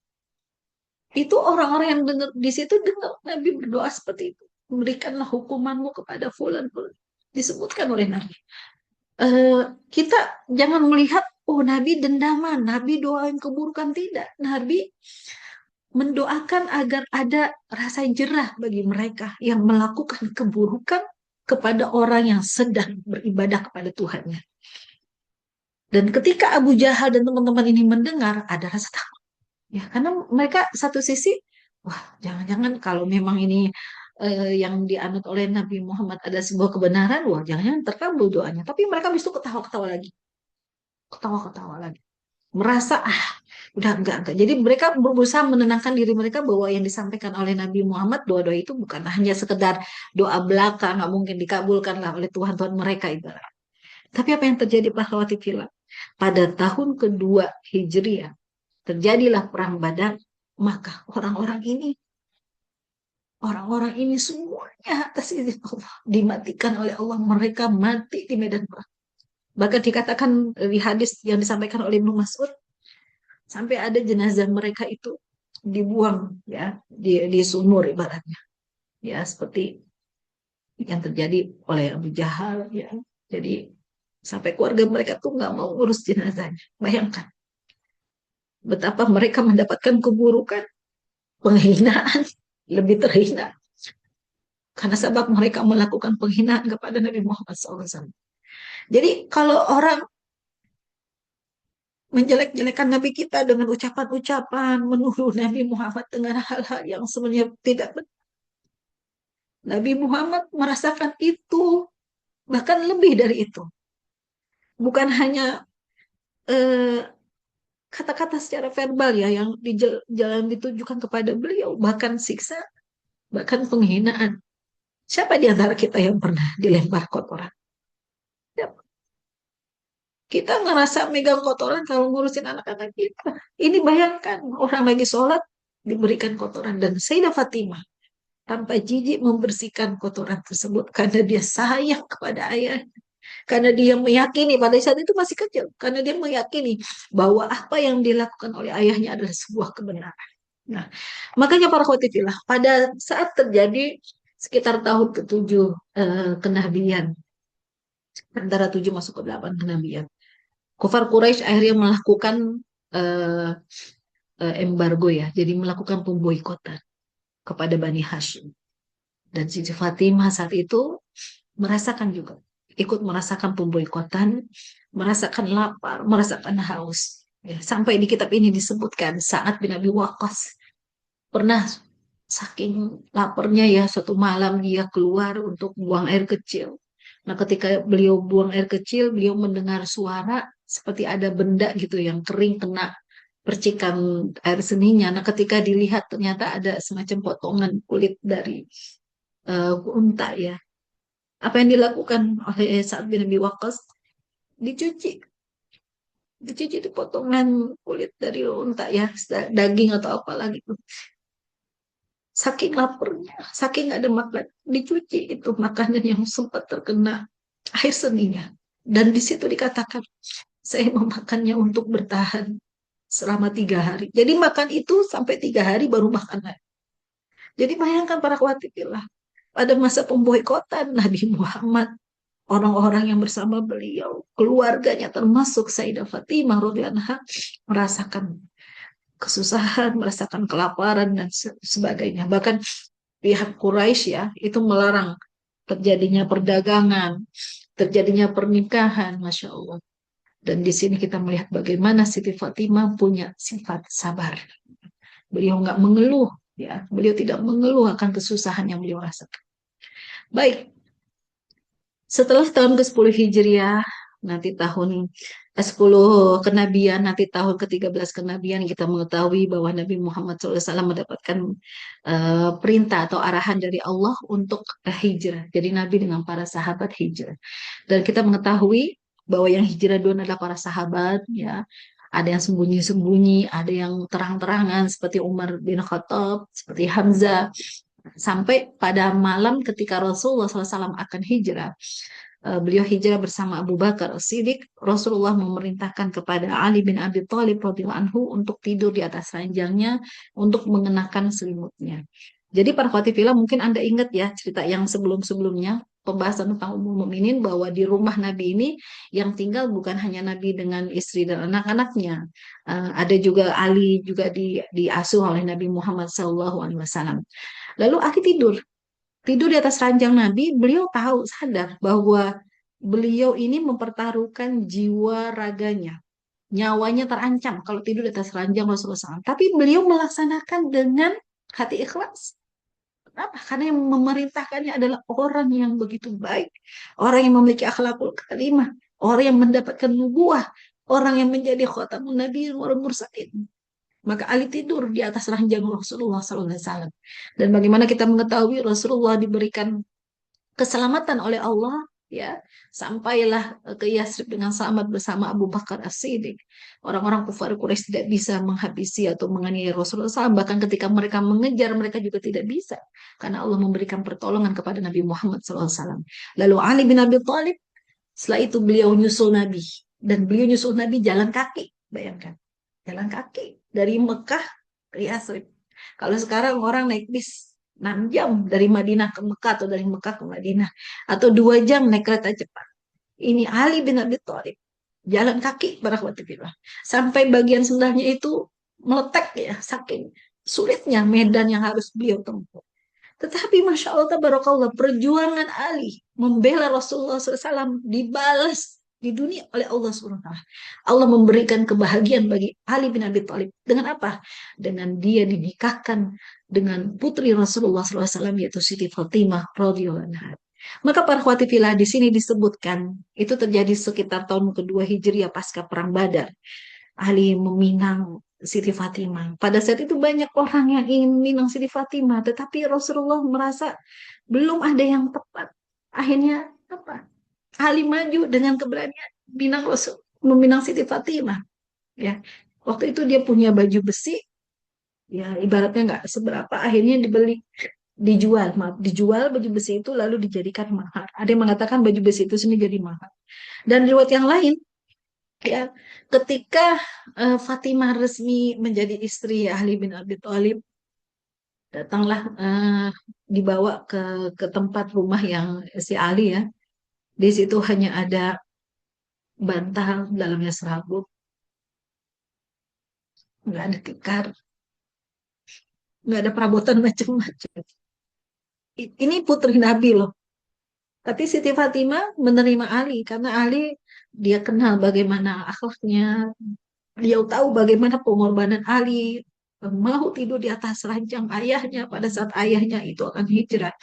S1: Itu orang-orang yang dengar di situ dengar Nabi berdoa seperti itu. Berikanlah hukumanmu kepada fulan fulan. Disebutkan oleh Nabi. Kita jangan melihat, oh Nabi dendaman, Nabi doain keburukan. Tidak. Nabi mendoakan agar ada rasa jerah bagi mereka yang melakukan keburukan kepada orang yang sedang beribadah kepada Tuhannya. Dan ketika Abu Jahal dan teman-teman ini mendengar, ada rasa takut. Ya, karena mereka satu sisi, wah, jangan-jangan kalau memang ini yang dianut oleh Nabi Muhammad ada sebuah kebenaran, wah, jangan-jangan terkabul doanya. Tapi mereka bisa ketawa-ketawa lagi, ketawa-ketawa lagi. Merasa, udah enggak. Jadi mereka berusaha menenangkan diri mereka bahwa yang disampaikan oleh Nabi Muhammad, doa-doa itu bukan hanya sekedar doa belaka, nggak mungkin dikabulkan lah oleh Tuhan-Tuhan mereka itu. Tapi apa yang terjadi pahlawan Fila? Pada tahun kedua Hijriah, terjadilah perang Badar, maka orang-orang ini semuanya atas izin Allah dimatikan oleh Allah, mereka mati di medan perang. Bahkan dikatakan di hadis yang disampaikan oleh Ibnu Mas'ud, sampai ada jenazah mereka itu dibuang ya di sumur ibaratnya, ya seperti yang terjadi oleh Abu Jahal ya. Jadi sampai keluarga mereka tuh nggak mau urus jenazahnya. Bayangkan betapa mereka mendapatkan keburukan, penghinaan, lebih terhina karena sebab mereka melakukan penghinaan kepada Nabi Muhammad SAW. Jadi kalau orang menjelek-jelekan Nabi kita dengan ucapan-ucapan, menuduh Nabi Muhammad dengan hal-hal yang sebenarnya tidak benar, Nabi Muhammad merasakan itu, bahkan lebih dari itu. Bukan hanya eh, kata-kata secara verbal ya yang di jalan ditujukan kepada beliau, bahkan siksa, bahkan penghinaan. Siapa di antara kita yang pernah dilempar kotoran? Siapa? Kita ngerasa megang kotoran kalau ngurusin anak-anak kita. Ini bayangkan orang lagi sholat diberikan kotoran, dan Sayyidah Fatimah tanpa jijik membersihkan kotoran tersebut karena dia sayang kepada ayah. Karena dia meyakini pada saat itu masih kecil, karena dia meyakini bahwa apa yang dilakukan oleh ayahnya adalah sebuah kebenaran. Nah, makanya para khotifillah, pada saat terjadi sekitar tahun ke-7 kenabian, antara 7 masuk ke 8 kenabian. Kufar Quraisy akhirnya melakukan eh, embargo ya, jadi melakukan pemboikotan kepada Bani Hashim. Dan Siti Fatimah saat itu merasakan juga, ikut merasakan pemboikotan, merasakan lapar, merasakan haus. Ya, sampai di kitab ini disebutkan Sa'ad bin Abi Waqqas pernah saking laparnya ya suatu malam dia keluar untuk buang air kecil. Nah, ketika beliau buang air kecil, beliau mendengar suara seperti ada benda gitu yang kering kena percikan air seninya. Nah, ketika dilihat ternyata ada semacam potongan kulit dari unta ya. Apa yang dilakukan oleh Sa'ad bin Abi Waqqas? Dicuci. Dicuci itu potongan kulit dari unta ya, daging atau apa lagi. Saking laparnya, saking ada makan, dicuci itu makanan yang sempat terkena air seninya. Dan di situ dikatakan, saya memakannya untuk bertahan selama 3 hari. Jadi makan itu sampai 3 hari baru makan lagi. Jadi bayangkan para khawatirlah, pada masa pemboikotan Nabi Muhammad, orang-orang yang bersama beliau, keluarganya termasuk Sayyidah Fatimah radhiyallahu anha merasakan kesusahan, merasakan kelaparan dan sebagainya. Bahkan pihak Quraisy ya itu melarang terjadinya perdagangan, terjadinya pernikahan, masya Allah. Dan di sini kita melihat bagaimana Siti Fatimah punya sifat sabar. Beliau nggak mengeluh, ya, beliau tidak mengeluh akan kesusahan yang beliau rasakan. Baik, setelah tahun ke-10 Hijriah, nanti tahun 10 kenabian, nanti tahun ke-13 kenabian, kita mengetahui bahwa Nabi Muhammad SAW mendapatkan perintah atau arahan dari Allah untuk hijrah. Jadi Nabi dengan para sahabat hijrah. Dan kita mengetahui bahwa yang hijrah dulu adalah para sahabat, ya. Ada yang sembunyi-sembunyi, ada yang terang-terangan seperti Umar bin Khattab, seperti Hamzah. Sampai pada malam ketika Rasulullah SAW akan hijrah, beliau hijrah bersama Abu Bakar As-Siddiq, Rasulullah memerintahkan kepada Ali bin Abi Thalib radhiyallahu anhu untuk tidur di atas ranjangnya untuk mengenakan selimutnya. Jadi para khotibillah mungkin Anda ingat ya cerita yang sebelum-sebelumnya pembahasan tentang umum mukminin bahwa di rumah Nabi ini yang tinggal bukan hanya Nabi dengan istri dan anak-anaknya. Ada juga Ali juga diasuh oleh Nabi Muhammad SAW. Lalu Ali tidur tidur di atas ranjang Nabi, beliau tahu, sadar bahwa beliau ini mempertaruhkan jiwa raganya. Nyawanya terancam kalau tidur di atas ranjang Rasulullah SAW. Tapi beliau melaksanakan dengan hati ikhlas. Kenapa? Karena yang memerintahkannya adalah orang yang begitu baik. Orang yang memiliki akhlakul karimah. Orang yang mendapatkan nubuah. Orang yang menjadi khatamun nabi wal mursalin. Maka Ali tidur di atas ranjang Rasulullah SAW. Dan bagaimana kita mengetahui Rasulullah diberikan keselamatan oleh Allah, ya, sampailah ke Yasrib dengan selamat bersama Abu Bakar As-Siddiq. Orang-orang kufar Quraisy tidak bisa menghabisi atau menganiaya Rasulullah SAW. Bahkan ketika mereka mengejar, mereka juga tidak bisa. Karena Allah memberikan pertolongan kepada Nabi Muhammad SAW. Lalu Ali bin Abi Thalib, setelah itu beliau nyusul Nabi. Dan beliau nyusul Nabi jalan kaki. Bayangkan. Jalan kaki. Dari Mekah ke Yasrib. Kalau sekarang orang naik bis 6 jam dari Madinah ke Mekah atau dari Mekah ke Madinah. Atau 2 jam naik kereta cepat. Ini Ali bin Abi Thalib. Jalan kaki para khawatirullah. Sampai bagian sendalnya itu meletek ya. Saking sulitnya medan yang harus beliau tempuh. Tetapi Masya Allah, tabarakallah, perjuangan Ali membela Rasulullah SAW dibalas di dunia oleh Allah SWT. Allah memberikan kebahagiaan bagi Ali bin Abi Thalib. Dengan apa? Dengan dia dinikahkan dengan putri Rasulullah SAW, yaitu Siti Fatimah radhiyallahu anha. Maka para khawatifilah di sini disebutkan, itu terjadi sekitar tahun kedua Hijriah pasca Perang Badar. Ali meminang Siti Fatimah. Pada saat itu banyak orang yang ingin meminang Siti Fatimah, tetapi Rasulullah merasa belum ada yang tepat. Akhirnya apa? Ali maju dengan keberanian minang Rasul, meminang Siti Fatimah. Ya, waktu itu dia punya baju besi, ya ibaratnya nggak seberapa. Akhirnya dijual, maaf, dijual baju besi itu lalu dijadikan mahar. Ada yang mengatakan baju besi itu sendiri jadi mahar. Dan riwayat yang lain, ya, ketika Fatimah resmi menjadi istri Ali bin Abi Thalib, datanglah dibawa ke tempat rumah yang si Ali ya, Di situ hanya ada bantal, dalamnya serabut, nggak ada tikar, nggak ada perabotan macam-macam. Ini putri Nabi loh. Tapi Siti Fatimah menerima Ali karena Ali dia kenal bagaimana akhlaknya, dia tahu bagaimana pengorbanan Ali mau tidur di atas ranjang ayahnya pada saat ayahnya itu akan hijrah.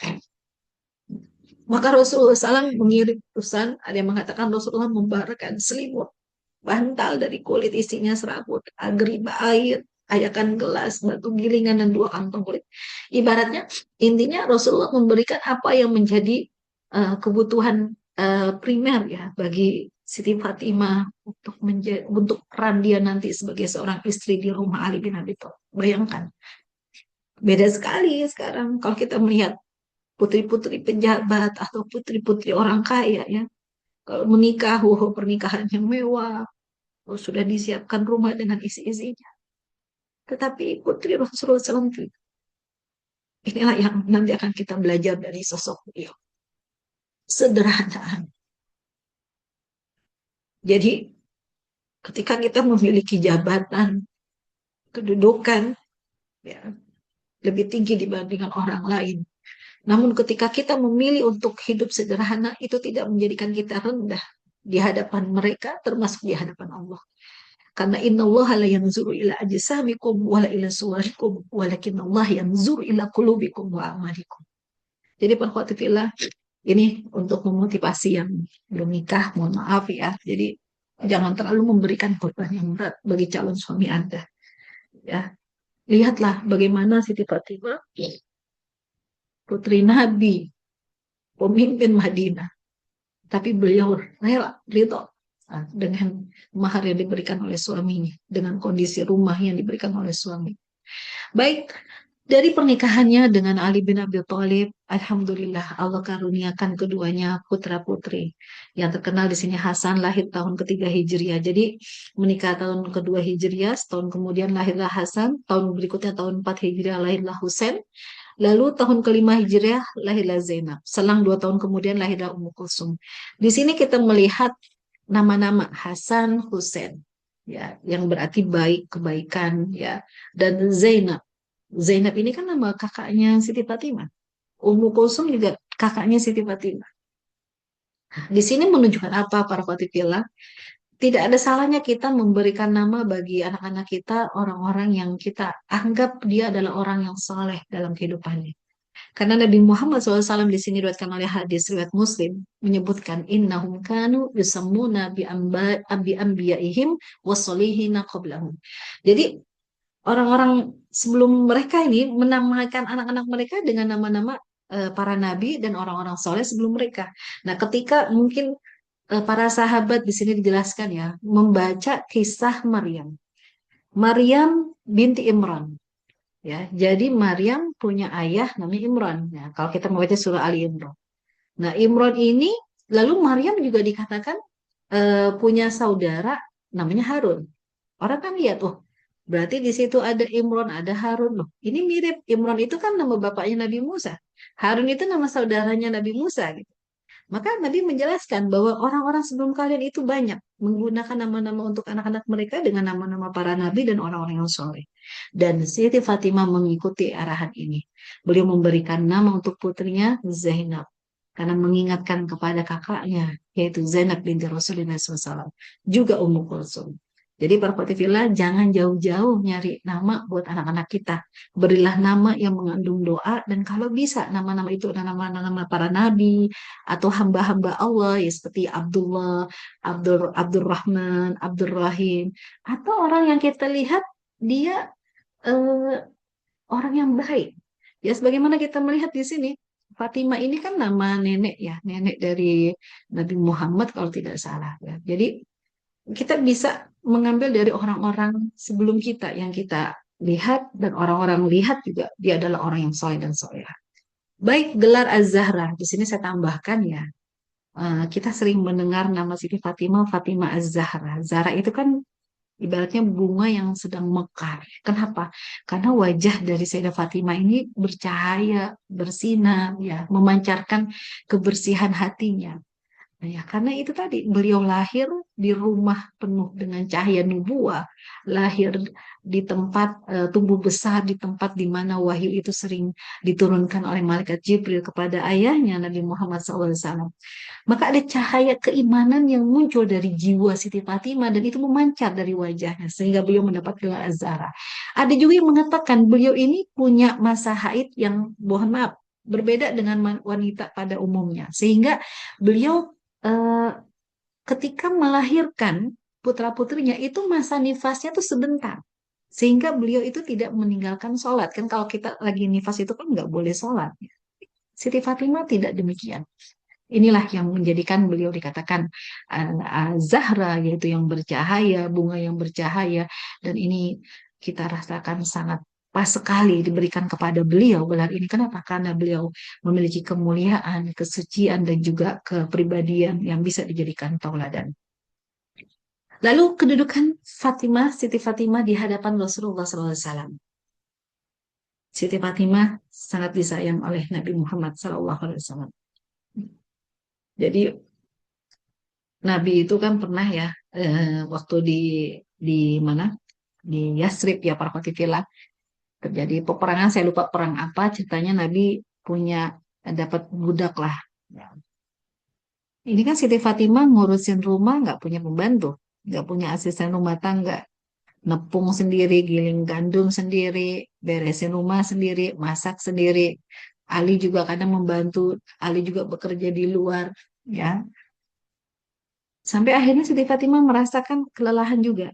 S1: Maka Rasulullah SAW mengirim utusan, ada yang mengatakan Rasulullah membarakan selimut, bantal dari kulit isinya serabut, agribah air, ayakan gelas, batu gilingan, dan dua kantong kulit. Ibaratnya, intinya Rasulullah memberikan apa yang menjadi kebutuhan primer ya bagi Siti Fatimah untuk peran dia nanti sebagai seorang istri di rumah Ali bin Abi Thalib. Bayangkan, beda sekali sekarang kalau kita melihat putri-putri pejabat atau putri-putri orang kaya ya. Kalau menikah, pernikahan yang mewah, sudah disiapkan rumah dengan isi-isinya. Tetapi putri Rasulullah SAW, inilah yang nanti akan kita belajar dari sosok beliau. Sederhana. Jadi ketika kita memiliki jabatan, kedudukan, ya, lebih tinggi dibandingkan orang lain. Namun ketika kita memilih untuk hidup sederhana, itu tidak menjadikan kita rendah di hadapan mereka, termasuk di hadapan Allah. Karena inna Allah la yanzuru ila ajsamikum wala ila suwarikum walakin Allah yanzuru ila qulubikum wa amalikum. Jadi perkhotifillah, ini untuk memotivasi yang belum nikah, mohon maaf ya. Jadi jangan terlalu memberikan beban yang berat bagi calon suami Anda. Ya, lihatlah bagaimana Siti Fatimah, putri Nabi, pemimpin Madinah, tapi beliau rela, ridho dengan mahar yang diberikan oleh suaminya, dengan kondisi rumah yang diberikan oleh suami. Baik, dari pernikahannya dengan Ali bin Abi Thalib, alhamdulillah Allah karuniakan keduanya putra-putri. Yang terkenal di sini Hasan lahir tahun ketiga Hijriah. Jadi menikah tahun kedua Hijriah, setahun kemudian lahirlah Hasan, tahun berikutnya tahun 4 Hijriah lahirlah Husain, lalu tahun kelima Hijriah lahirlah Zainab. Selang 2 tahun kemudian lahirlah Ummu Kulsum. Di sini kita melihat nama-nama Hasan, Husain, ya, yang berarti baik, kebaikan, ya, dan Zainab. Zainab ini kan nama kakaknya Siti Fatimah. Ummu Kulsum juga kakaknya Siti Fatimah. Di sini menunjukkan apa para Fatimillah? Tidak ada salahnya kita memberikan nama bagi anak-anak kita orang-orang yang kita anggap dia adalah orang yang saleh dalam kehidupannya. Karena Nabi Muhammad SAW di sini diriwayatkan oleh hadis riwayat Muslim menyebutkan innahum kanu yusammuna bi anbiyaihim wasolihina qablahum. Jadi orang-orang sebelum mereka ini menamakan anak-anak mereka dengan nama-nama para nabi dan orang-orang soleh sebelum mereka. Nah, ketika mungkin para sahabat di sini dijelaskan ya, membaca kisah Maryam. Maryam binti Imran. Ya, jadi Maryam punya ayah namanya Imran. Ya, kalau kita membaca surah Ali Imran. Nah, Imran ini lalu Maryam juga dikatakan punya saudara namanya Harun. Orang kan lihat, oh, berarti di situ ada Imran, ada Harun loh. Ini mirip. Imran itu kan nama bapaknya Nabi Musa. Harun itu nama saudaranya Nabi Musa gitu. Maka Nabi menjelaskan bahwa orang-orang sebelum kalian itu banyak menggunakan nama-nama untuk anak-anak mereka dengan nama-nama para nabi dan orang-orang yang soleh. Dan Siti Fatimah mengikuti arahan ini. Beliau memberikan nama untuk putrinya Zainab. Karena mengingatkan kepada kakaknya, yaitu Zainab binti Rasulullah SAW. Juga Ummu Kulsum. Jadi para khotifillah, jangan jauh-jauh nyari nama buat anak-anak kita. Berilah nama yang mengandung doa, dan kalau bisa nama-nama itu adalah nama-nama para nabi atau hamba-hamba Allah ya seperti Abdullah, Abdurrahman, Abdurrahim, atau orang yang kita lihat dia eh, orang yang baik. Ya sebagaimana kita melihat di sini, Fatimah ini kan nama nenek ya, nenek dari Nabi Muhammad kalau tidak salah ya. Jadi kita bisa mengambil dari orang-orang sebelum kita yang kita lihat dan orang-orang lihat juga dia adalah orang yang soleh dan soleha. Baik gelar Az-Zahra, di sini saya tambahkan ya. Kita sering mendengar nama Siti Fatimah, Fatimah Az-Zahra. Zahra itu kan ibaratnya bunga yang sedang mekar. Kenapa? Karena wajah dari Sayyidah Fatimah ini bercahaya, bersinar, ya, memancarkan kebersihan hatinya. Ya, karena itu tadi beliau lahir di rumah penuh dengan cahaya nubuah, lahir di tempat tumbuh besar di tempat di mana wahyu itu sering diturunkan oleh malaikat Jibril kepada ayahnya Nabi Muhammad SAW. Maka ada cahaya keimanan yang muncul dari jiwa Siti Fatimah dan itu memancar dari wajahnya sehingga beliau mendapat gelar Az-Zahra. Ada juga yang mengatakan beliau ini punya masa haid yang mohon maaf berbeda dengan wanita pada umumnya sehingga beliau eh, ketika melahirkan putra-putrinya itu masa nifasnya tuh sebentar. Sehingga beliau itu tidak meninggalkan sholat. Kan kalau kita lagi nifas itu kan nggak boleh sholat. Siti Fatimah tidak demikian. Inilah yang menjadikan beliau dikatakan Zahra, yaitu yang bercahaya, bunga yang bercahaya. Dan ini kita rasakan sangat pas sekali diberikan kepada beliau gelar ini. Kenapa? Karena beliau memiliki kemuliaan, kesucian, dan juga kepribadian yang bisa dijadikan tauladan. Lalu kedudukan Fatimah, Siti Fatimah di hadapan Rasulullah SAW. Siti Fatimah sangat disayang oleh Nabi Muhammad SAW. Jadi Nabi itu kan pernah ya waktu di mana di Yasrib ya Parkotifila terjadi peperangan, saya lupa perang apa ceritanya. Nabi punya dapat budak lah. Ya. Ini kan Siti Fatimah ngurusin rumah nggak punya pembantu, nggak punya asisten rumah tangga, nepung sendiri, giling gandum sendiri, beresin rumah sendiri, masak sendiri. Ali juga kadang membantu, Ali juga bekerja di luar, ya. Sampai akhirnya Siti Fatimah merasakan kelelahan juga,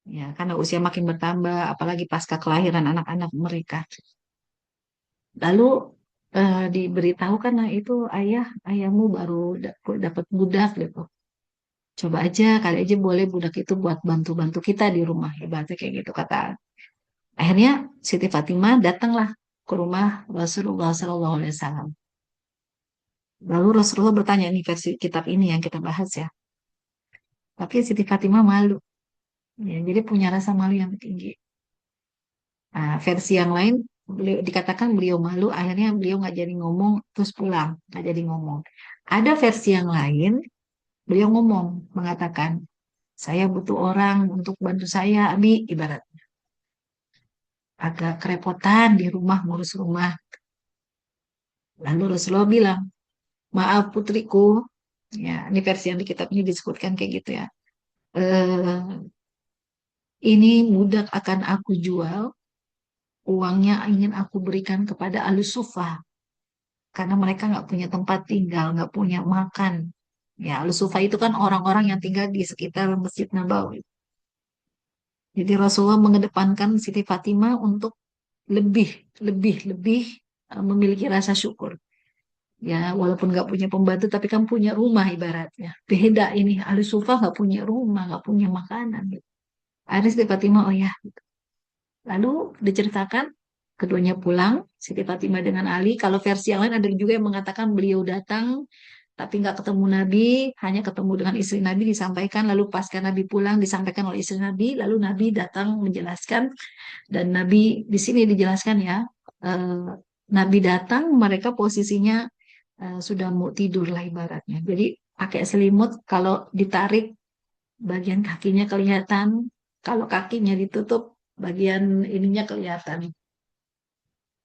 S1: ya, karena usia makin bertambah, apalagi pasca kelahiran anak-anak mereka. Lalu diberitahu kan, nah itu ayahmu baru dapat budak gitu. Coba aja, kali aja boleh budak itu buat bantu-bantu kita di rumah, ibaratnya kayak gitu kata. Akhirnya Siti Fatimah datanglah ke rumah Rasulullah SAW. Lalu Rasulullah bertanya, ini versi kitab ini yang kita bahas ya. Tapi Siti Fatimah malu, ya, jadi punya rasa malu yang tinggi. Nah, versi yang lain dikatakan beliau malu, akhirnya beliau nggak jadi ngomong, terus pulang, nggak jadi ngomong. Ada versi yang lain, beliau ngomong, mengatakan, saya butuh orang untuk bantu saya, Abi, ibarat agak kerepotan di rumah, ngurus rumah. Lalu Rasulullah bilang, maaf putriku, ya ini versi yang di kitab ini disebutkan kayak gitu ya. Eh, ini budak akan aku jual, uangnya ingin aku berikan kepada Ahlus Sufah karena mereka nggak punya tempat tinggal, nggak punya makan. Ya, Ahlus Sufah itu kan orang-orang yang tinggal di sekitar Masjid Nabawi. Jadi Rasulullah mengedepankan Siti Fatimah untuk lebih, lebih memiliki rasa syukur. Ya, walaupun nggak punya pembantu, tapi kan punya rumah ibaratnya. Beda ini, ahli sufah nggak punya rumah, nggak punya makanan. Gitu. Akhirnya Siti Fatimah, oh ya. Lalu diceritakan, keduanya pulang, Siti Fatimah dengan Ali. Kalau versi yang lain ada juga yang mengatakan beliau datang, tapi nggak ketemu Nabi, hanya ketemu dengan istri Nabi disampaikan. Lalu pasca Nabi pulang disampaikan oleh istri Nabi, lalu Nabi datang menjelaskan. Dan Nabi di sini dijelaskan ya, eh, Nabi datang, mereka posisinya sudah mau tidur lah ibaratnya. Jadi pakai selimut, kalau ditarik bagian kakinya kelihatan, kalau kakinya ditutup bagian ininya kelihatan.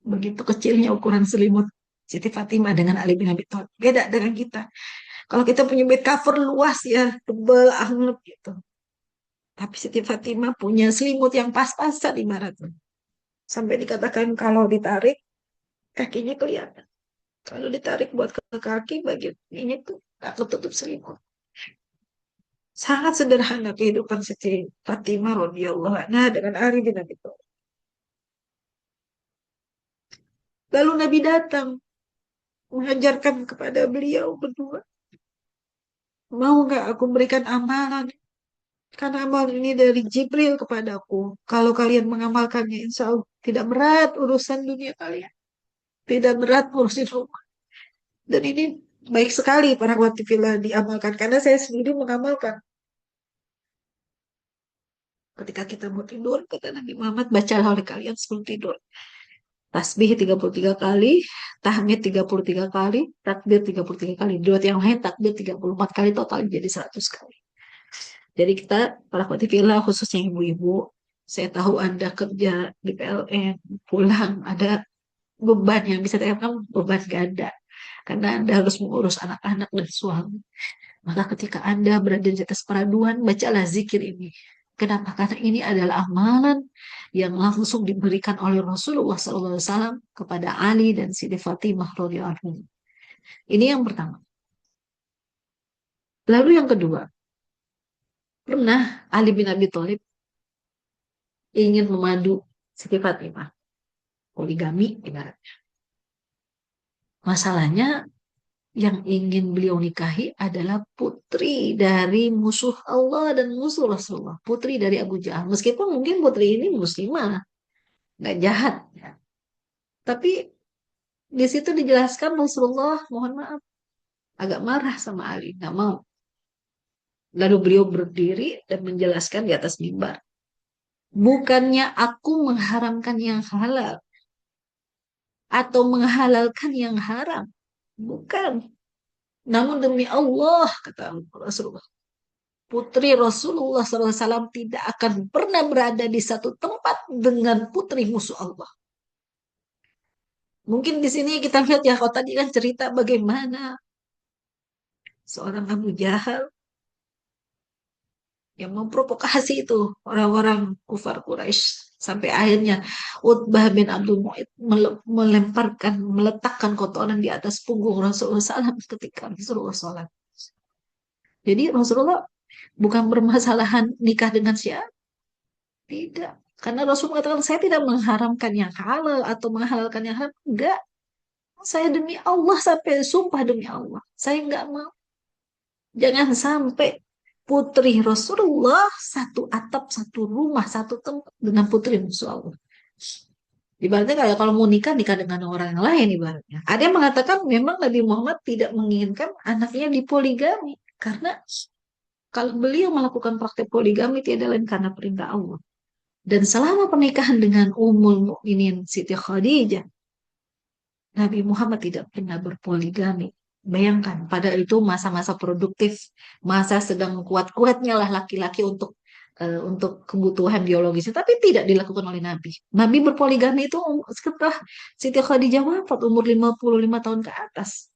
S1: Begitu kecilnya ukuran selimut Siti Fatimah dengan Ali bin Abi Thalib. Beda dengan kita. Kalau kita punya bed cover luas ya, tebel, anget gitu. Tapi Siti Fatimah punya selimut yang pas-pasan ibaratnya. Sampai dikatakan kalau ditarik kakinya kelihatan. Kalau ditarik buat ke kaki bagian ini tuh gak ketutup selimut. Sangat sederhana kehidupan Siti Fatimah radhiyallahu anha dengan Ali bin Abi Thalib. Lalu Nabi datang mengajarkan kepada beliau berdua, mau nggak aku berikan amalan? Karena amalan ini dari Jibril kepadaku. Kalau kalian mengamalkannya, insya Allah tidak berat urusan dunia kalian. Tidak berat urusan rumah. Dan ini baik sekali para watifillah diamalkan. Karena saya sendiri mengamalkan. Ketika kita mau tidur, kata Nabi Muhammad, bacalah oleh kalian sebelum tidur. Tasbih 33 kali, tahmid 33 kali, takbir 33 kali. Di yang lain takbir 34 kali, total jadi 100 kali. Jadi kita, para khotifillah, khususnya ibu-ibu, saya tahu Anda kerja di PLN, pulang ada beban yang bisa dikatakan beban ganda. Karena Anda harus mengurus anak-anak dan suami. Maka ketika Anda berada di atas peraduan, bacalah zikir ini. Kenapa? Karena ini adalah amalan yang langsung diberikan oleh Rasulullah SAW kepada Ali dan Siti Fatimah radhiyallahu anhum. Ini yang pertama. Lalu yang kedua, pernah Ali bin Abi Thalib ingin memadu Siti Fatimah, poligami ibaratnya. Masalahnya yang ingin beliau nikahi adalah putri dari musuh Allah dan musuh Rasulullah, putri dari Abu Jahal. Meskipun mungkin putri ini muslimah, nggak jahat, ya. Tapi di situ dijelaskan Rasulullah, mohon maaf, agak marah sama Ali, nggak mau. Lalu beliau berdiri dan menjelaskan di atas mimbar, bukannya aku mengharamkan yang halal atau menghalalkan yang haram, bukan. Namun demi Allah, kata Rasulullah, putri Rasulullah SAW tidak akan pernah berada di satu tempat dengan putri musuh Allah. Mungkin di sini kita lihat ya, kalau tadi kan cerita bagaimana seorang Abu Jahal yang memprovokasi itu orang-orang kufar Quraisy sampai akhirnya Utbah bin Abdul Mu'id meletakkan kotoran di atas punggung Rasulullah SAW ketika Rasulullah sholat. Jadi Rasulullah bukan bermasalahan nikah dengan siapa, tidak. Karena Rasul mengatakan saya tidak mengharamkan yang halal atau menghalalkan yang haram, enggak. Saya demi Allah sampai sumpah demi Allah, saya enggak mau. Jangan sampai putri Rasulullah satu atap, satu rumah, satu tempat dengan putri musuh Allah. Ibaratnya kayak kalau mau nikah, nikah dengan orang yang lain ibaratnya. Ada yang mengatakan memang Nabi Muhammad tidak menginginkan anaknya dipoligami. Karena kalau beliau melakukan praktek poligami tidak lain karena perintah Allah. Dan selama pernikahan dengan Ummul Mukminin Siti Khadijah, Nabi Muhammad tidak pernah berpoligami. Bayangkan, pada itu masa-masa produktif, masa sedang kuat-kuatnya lah laki-laki untuk kebutuhan biologisnya, tapi tidak dilakukan oleh Nabi. Nabi berpoligami itu setelah Siti Khadijah wafat umur 55 tahun ke atas.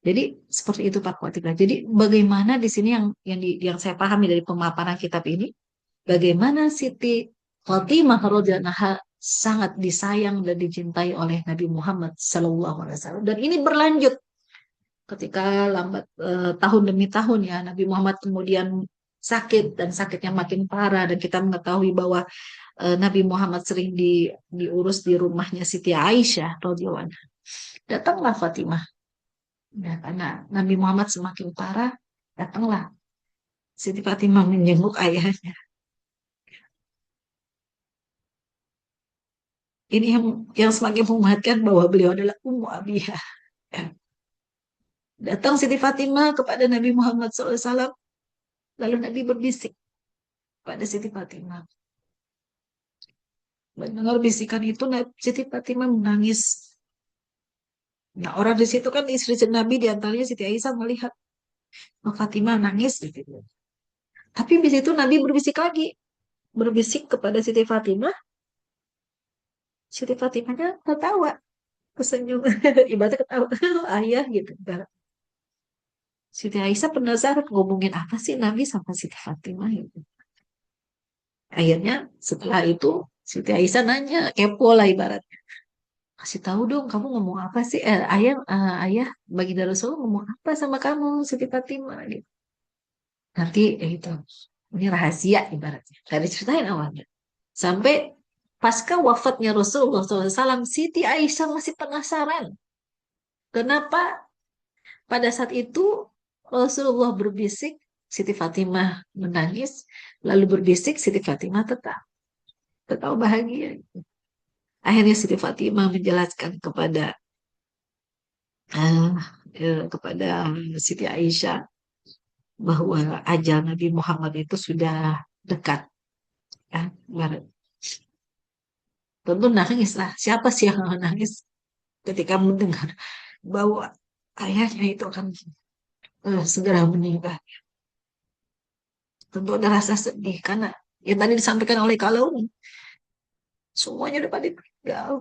S1: Jadi seperti itu Pak Khotibah. Jadi bagaimana di sini yang saya pahami dari pemaparan kitab ini, bagaimana Siti Fatimah radhiyallahu anha sangat disayang dan dicintai oleh Nabi Muhammad SAW. Dan ini berlanjut ketika lambat tahun demi tahun ya Nabi Muhammad kemudian sakit dan sakitnya makin parah dan kita mengetahui bahwa Nabi Muhammad sering diurus di rumahnya Siti Aisyah radhiyallahu anha. Datanglah Fatimah. Ya, karena Nabi Muhammad semakin parah, datanglah Siti Fatimah menjenguk ayahnya. Ini yang semakin menguatkan bahwa beliau adalah Ummu Abiyah. Ya. Datang Siti Fatimah kepada Nabi Muhammad SAW, lalu Nabi berbisik pada Siti Fatimah. Mendengar bisikan itu, Siti Fatimah menangis. Nah, orang di situ kan istri Nabi diantaranya Siti Aisyah melihat Fatimah nangis gitu. Tapi di situ Nabi berbisik lagi, berbisik kepada Siti Fatimah. Siti Fatimahnya tertawa, tersenyum, ibaratnya ketawa, ayah gitu. Siti Aisyah penasaran ngomongin apa sih Nabi sama Siti Fatimah gitu. Akhirnya setelah itu Siti Aisyah nanya, kepo lah ibaratnya. Kasih tahu dong, kamu ngomong apa sih? Ayah Baginda Rasulullah ngomong apa sama kamu, Siti Fatimah gitu. Nanti itu ini rahasia ibaratnya. Dari ceritain awalnya. Sampai pasca wafatnya Rasulullah SAW, Siti Aisyah masih penasaran. Kenapa pada saat itu Rasulullah berbisik, Siti Fatimah menangis, lalu berbisik, Siti Fatimah tetap bahagia. Akhirnya Siti Fatimah menjelaskan eh, kepada Siti Aisyah bahwa ajal Nabi Muhammad itu sudah dekat. Ya, Tentu nangis lah. Siapa sih yang nggak nangis ketika mendengar bahwa ayahnya itu akan segera meninggal. Tentu ada rasa sedih karena yang tadi disampaikan oleh kalau semuanya udah pada meninggal.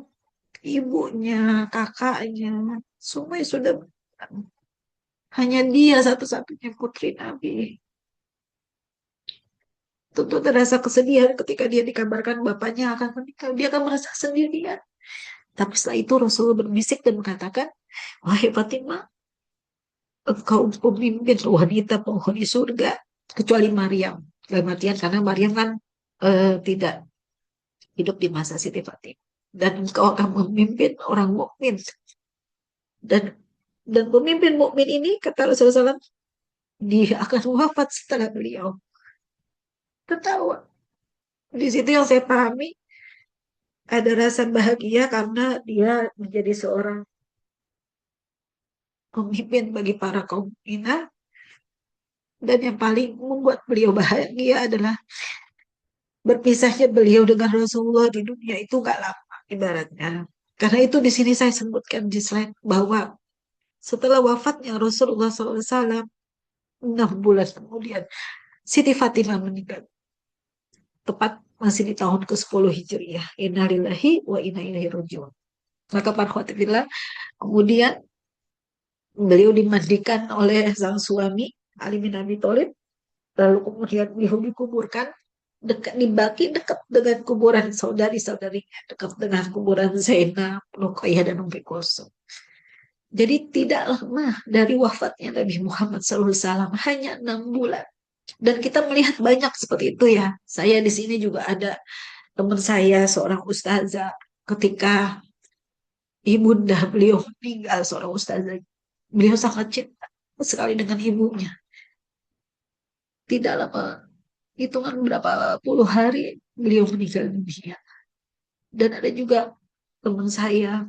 S1: Ibunya, kakaknya, semuanya sudah hanya dia satu-satunya putri Nabi. Tentu terasa kesedihan ketika dia dikabarkan bapaknya akan meninggal. Dia akan merasa sendirian. Tapi setelah itu Rasulullah berbisik dan mengatakan, wahai Fatimah, engkau pemimpin wanita penghuni surga. Kecuali Maryam. Dalam artian karena Maryam kan tidak hidup di masa Siti Fatimah. Dan engkau akan memimpin orang mukmin. Dan dan pemimpin mukmin ini, kata Rasulullah SAW, dia akan wafat setelah beliau. Tertawa. Di situ yang saya pahami, ada rasa bahagia karena dia menjadi seorang pemimpin bagi para kaum mukminah, dan yang paling membuat beliau bahagia adalah berpisahnya beliau dengan Rasulullah di dunia itu gak lama ibaratnya. Karena itu di sini saya sebutkan di slide bahwa setelah wafatnya Rasulullah SAW 6 bulan kemudian Siti Fatimah meninggal, tepat masih di tahun ke-10 Hijriah. Innalillahi wa inna ilaihi rajiun. Maka Alhamdulillah, kemudian beliau dimandikan oleh sang suami Ali bin Abi Thalib, lalu kemudian beliau dikuburkan dekat di Baki, dekat dengan kuburan saudari-saudarinya, dekat dengan kuburan Zainab, Ruqayyah dan Ummi Kulsum. Jadi tidak lama dari wafatnya Nabi Muhammad SAW, hanya 6 bulan. Dan kita melihat banyak seperti itu ya. Saya di sini juga ada teman saya, seorang ustazah, ketika ibunda beliau meninggal, seorang ustazah, beliau sangat cinta sekali dengan ibunya. Tidak lama, hitungan berapa puluh hari, beliau meninggal dunia. Dan ada juga teman saya,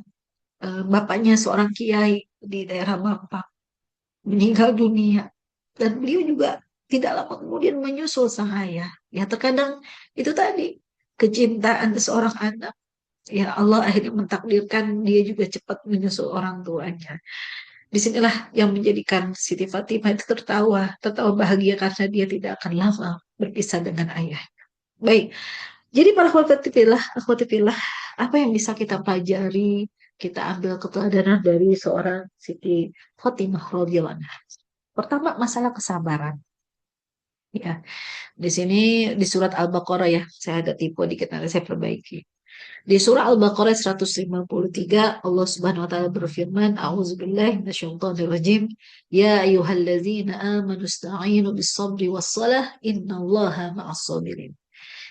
S1: bapaknya seorang kiai di daerah Mampang, meninggal dunia. Dan beliau juga tidak lama kemudian menyusul sang ayah. Ya terkadang itu tadi, kecintaan seorang anak, ya Allah akhirnya mentakdirkan dia juga cepat menyusul orang tuanya. Disinilah yang menjadikan Siti Fatimah itu tertawa bahagia karena dia tidak akan lama berpisah dengan ayah. Baik, jadi para akhwatifillah, apa yang bisa kita pelajari, kita ambil keteladanan dari seorang Siti Fatimah radhiyallahu anha. Pertama, masalah kesabaran. Ya, di sini di surat Al-Baqarah ya, saya ada tipu dikit nanti saya perbaiki. Di surah Al-Baqarah 153 Allah Subhanahu wa taala berfirman, A'udzubillahi minasyaitonirrajim. Ya ayyuhalladzina amanu ista'inu bis-sabri was-salah innallaha ma'as sabirin.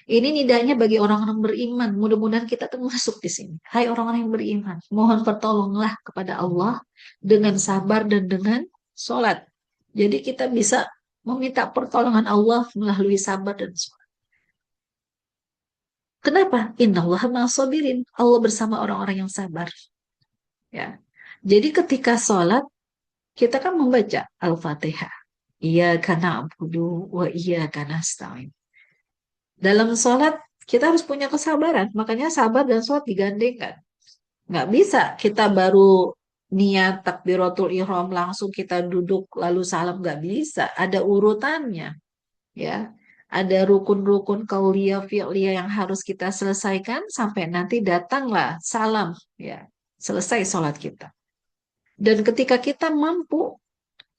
S1: Ini nidanya bagi orang-orang beriman. Mudah-mudahan kita termasuk di sini. Hai orang-orang yang beriman, mohon pertolonglah kepada Allah dengan sabar dan dengan sholat. Jadi kita bisa meminta pertolongan Allah melalui sabar dan sholat. Kenapa? Innallaha ma'as-sabirin. Allah bersama orang-orang yang sabar. Ya. Jadi ketika sholat, kita kan membaca Al-Fatihah. Iyyaka na'budu wa iyyaka nasta'in. Dalam sholat, kita harus punya kesabaran. Makanya sabar dan sholat digandengkan. Nggak bisa kita baru niat takbiratul ihram langsung kita duduk lalu salam. Nggak bisa. Ada urutannya. Ya. Ada rukun-rukun qauliyah fi'liyah yang harus kita selesaikan sampai nanti datanglah salam. Ya. Selesai sholat kita. Dan ketika kita mampu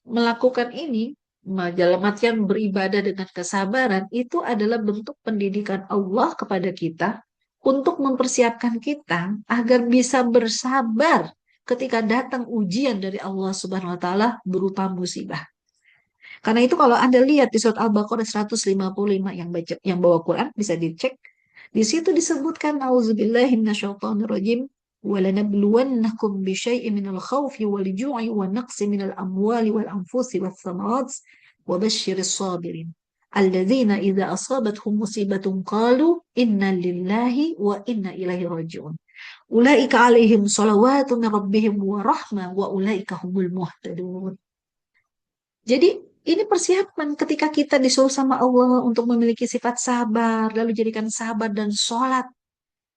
S1: melakukan ini, dalam artian beribadah dengan kesabaran, itu adalah bentuk pendidikan Allah kepada kita untuk mempersiapkan kita agar bisa bersabar ketika datang ujian dari Allah Subhanahu wa taala berupa musibah. Karena itu kalau Anda lihat di surat Al-Baqarah 155 yang bawa Quran bisa dicek. Di situ disebutkan auzubillahi minasyaitonirrajim ولنبلونكم بشيء من الخوف والجوع ونقص من الأموال والأنفس والثمرات وبشر الصابرين الذين إذا أصابتهم مصيبة قالوا إنا لله وإنا إليه راجعون أولئك عليهم صلوات من ربهم ورحمة وأولئك هم المهتدون. Jadi ini persiapan ketika kita disuruh sama Allah untuk memiliki sifat sabar, lalu jadikan sabar dan sholat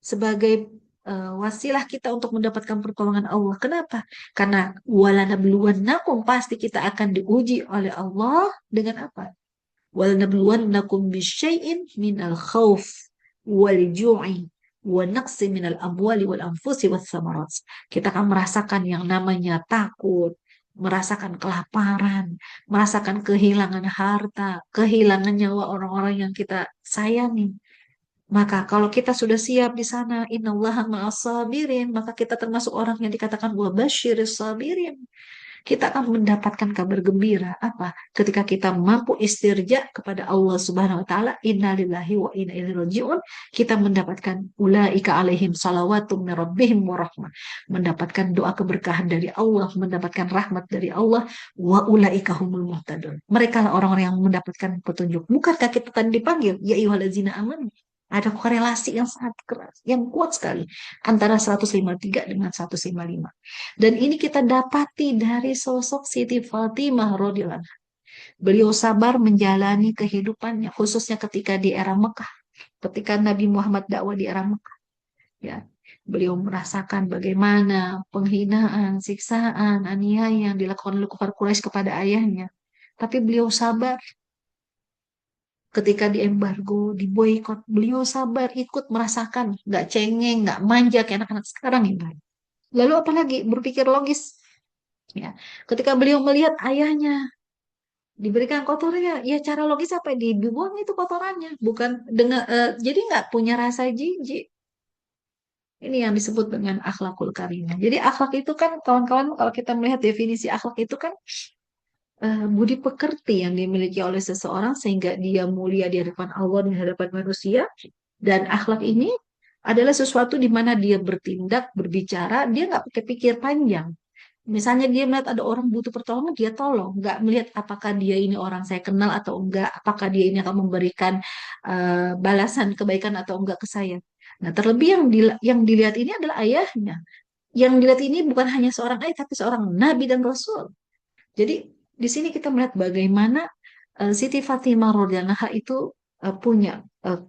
S1: sebagai wasilah kita untuk mendapatkan pertolongan Allah. Kenapa? Karena walanabluwannakum, pasti kita akan diuji oleh Allah dengan apa? Walanabluwannakum bisyai'in minal khauf wal ju'i wa naqsi minal amwali wal anfusi was samarat. Kita akan merasakan yang namanya takut, merasakan kelaparan, merasakan kehilangan harta, kehilangan nyawa orang-orang yang kita sayangi. Maka kalau kita sudah siap di sana, innallaha ma'as sabirin, maka kita termasuk orang yang dikatakan wa basyiris sabirin. Kita akan mendapatkan kabar gembira apa? Ketika kita mampu istirja kepada Allah Subhanahu wa taala, innalillahi wa inna ilaihi rajiun, kita mendapatkan ulaika alaihim salawatum min rabbihim wa rahmah. Mendapatkan doa keberkahan dari Allah, mendapatkan rahmat dari Allah, wa ulaika humul muhtadun. Mereka lah orang-orang yang mendapatkan petunjuk. Bukankah kita tadi dipanggil ya ayyuhallazina amanu? Ada korelasi yang sangat keras, yang kuat sekali antara 153 dengan 155. Dan ini kita dapati dari sosok Siti Fatimah radhiyallahu anha. Beliau sabar menjalani kehidupannya, khususnya ketika di era Mekah, ketika Nabi Muhammad dakwah di era Mekah. Ya, beliau merasakan bagaimana penghinaan, siksaan, aniaya yang dilakukan oleh kufar Quraisy kepada ayahnya. Tapi beliau sabar ketika diembargo, diboikot. Beliau sabar ikut merasakan, nggak cengeng, nggak manja kayak anak-anak sekarang ya. Lalu apalagi berpikir logis. Ya, ketika beliau melihat ayahnya diberikan kotornya, ya cara logis apa? Dibuang itu kotorannya, bukan dengan jadi nggak punya rasa jijik. Ini yang disebut dengan akhlakul karimah. Jadi akhlak itu kan kawan-kawan, kalau kita melihat definisi akhlak itu kan budi pekerti yang dimiliki oleh seseorang sehingga dia mulia di hadapan Allah dan di hadapan manusia. Dan akhlak ini adalah sesuatu di mana dia bertindak, berbicara, dia nggak pakai pikir panjang. Misalnya dia melihat ada orang butuh pertolongan, dia tolong. Nggak melihat apakah dia ini orang saya kenal atau enggak, apakah dia ini akan memberikan balasan kebaikan atau enggak ke saya. Nah, terlebih yang dilihat ini adalah ayahnya. Yang dilihat ini bukan hanya seorang ayah, tapi seorang nabi dan rasul. Jadi di sini kita melihat bagaimana Siti Fatimah radhiyallahu anha itu punya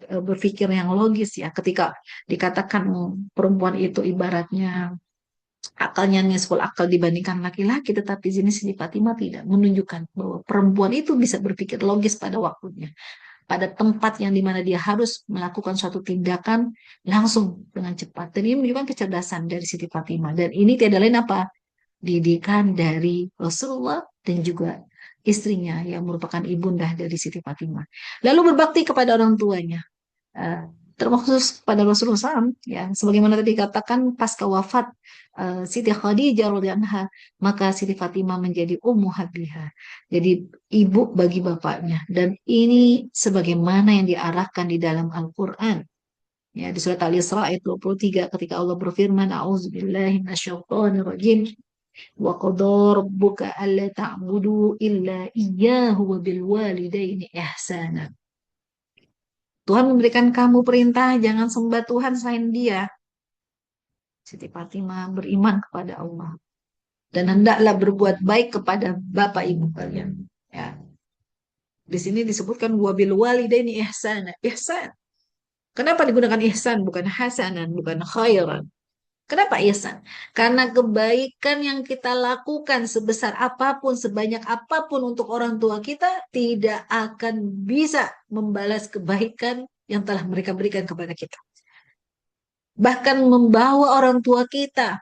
S1: berpikir yang logis ya ketika dikatakan perempuan itu ibaratnya akalnya nisful akal dibandingkan laki-laki, tetapi jenis Siti Fatimah tidak menunjukkan bahwa perempuan itu bisa berpikir logis pada waktunya, pada tempat yang dimana dia harus melakukan suatu tindakan langsung dengan cepat. Dan ini menunjukkan kecerdasan dari Siti Fatimah. Dan ini tidak lain apa? Didikan dari Rasulullah dan juga istrinya yang merupakan ibunda dari Siti Fatimah. Lalu berbakti kepada orang tuanya. Eh, Termaksud pada Rasulullah SAW, ya, sebagaimana tadi dikatakan pasca wafat Siti Khadijah radhiyallahu anha, maka Siti Fatimah menjadi ummu Habiha, jadi ibu bagi bapaknya. Dan ini sebagaimana yang diarahkan di dalam Al-Quran. Ya, di surat Al-Isra ayat 23 ketika Allah berfirman, A'udzubillahi minasyaitonirrajim. Wa qadara rabbuka alla ta'budu illa iyyahu wa bil walidaini ihsana. Tuhan memberikan kamu perintah jangan sembah Tuhan selain Dia. Siti Fatimah beriman kepada Allah dan hendaklah berbuat baik kepada bapak ibu kalian. Ya. Di sini disebutkan wabil walidaini ihsana. Ihsan. Kenapa digunakan ihsan bukan hasanan, bukan khairan? Kenapa ihsan? Karena kebaikan yang kita lakukan sebesar apapun, sebanyak apapun untuk orang tua kita tidak akan bisa membalas kebaikan yang telah mereka berikan kepada kita. Bahkan membawa orang tua kita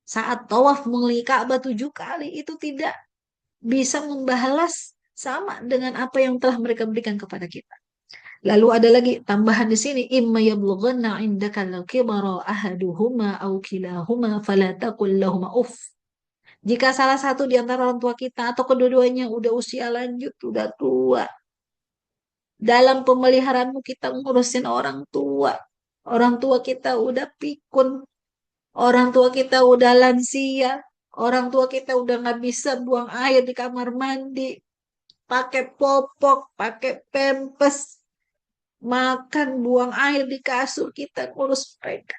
S1: saat tawaf mengelilingi Ka'bah 7 kali itu tidak bisa membalas sama dengan apa yang telah mereka berikan kepada kita. Lalu ada lagi tambahan di sini, imma yablughanna indaka al-kibara ahaduhuma aw kilahuma fala taqul lahumā uff. Jika salah satu di antara orang tua kita atau kedua-duanya udah usia lanjut, udah tua, dalam pemeliharaanmu kita ngurusin orang tua. Orang tua kita udah pikun, orang tua kita udah lansia, orang tua kita udah nggak bisa buang air di kamar mandi, pakai popok, pakai pempes, makan, buang air di kasur, kita ngurus mereka.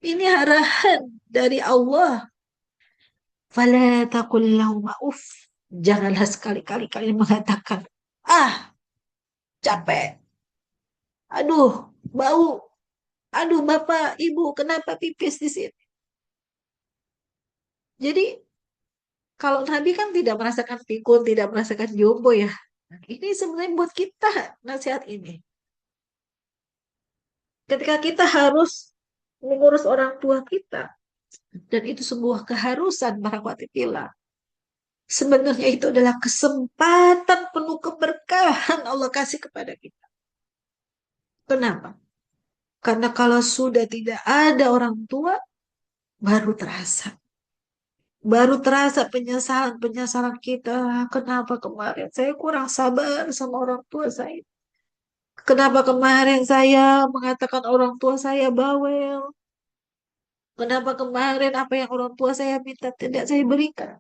S1: Ini arahan dari Allah. Fala taqul lahum uff. Janganlah sekali-kali kalian mengatakan, ah, capek. Aduh, bau. Aduh, Bapak, Ibu, kenapa pipis di sini? Jadi, kalau Nabi kan tidak merasakan pikun, tidak merasakan jombo ya. Nah, ini sebenarnya buat kita nasihat ini. Ketika kita harus mengurus orang tua kita, dan itu sebuah keharusan para khotibillah. Sebenarnya itu adalah kesempatan penuh keberkahan Allah kasih kepada kita. Kenapa? Karena kalau sudah tidak ada orang tua, baru terasa. Baru terasa penyesalan-penyesalan kita. Kenapa kemarin saya kurang sabar sama orang tua saya? Kenapa kemarin saya mengatakan orang tua saya bawel? Kenapa kemarin apa yang orang tua saya minta tidak saya berikan?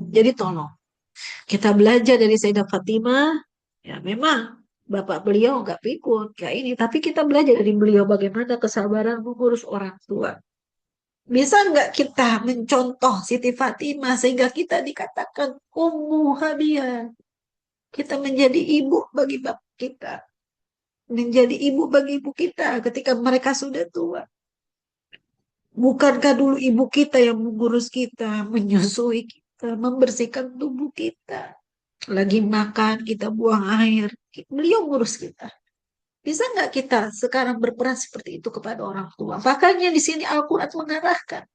S1: Jadi tolong kita belajar dari Sayyidah Fatimah. Ya memang bapak beliau nggak pikun kayak ini, tapi kita belajar dari beliau bagaimana kesabaran mengurus orang tua. Bisa nggak kita mencontoh Siti Fatimah sehingga kita dikatakan Ummu Habiyah. Kita menjadi ibu bagi bapak kita. Menjadi ibu bagi ibu kita ketika mereka sudah tua. Bukankah dulu ibu kita yang mengurus kita, menyusui kita, membersihkan tubuh kita. Lagi makan, kita buang air. Beliau ngurus kita. Bisa nggak kita sekarang berperan seperti itu kepada orang tua? Makanya di sini Al-Quran mengarahkan.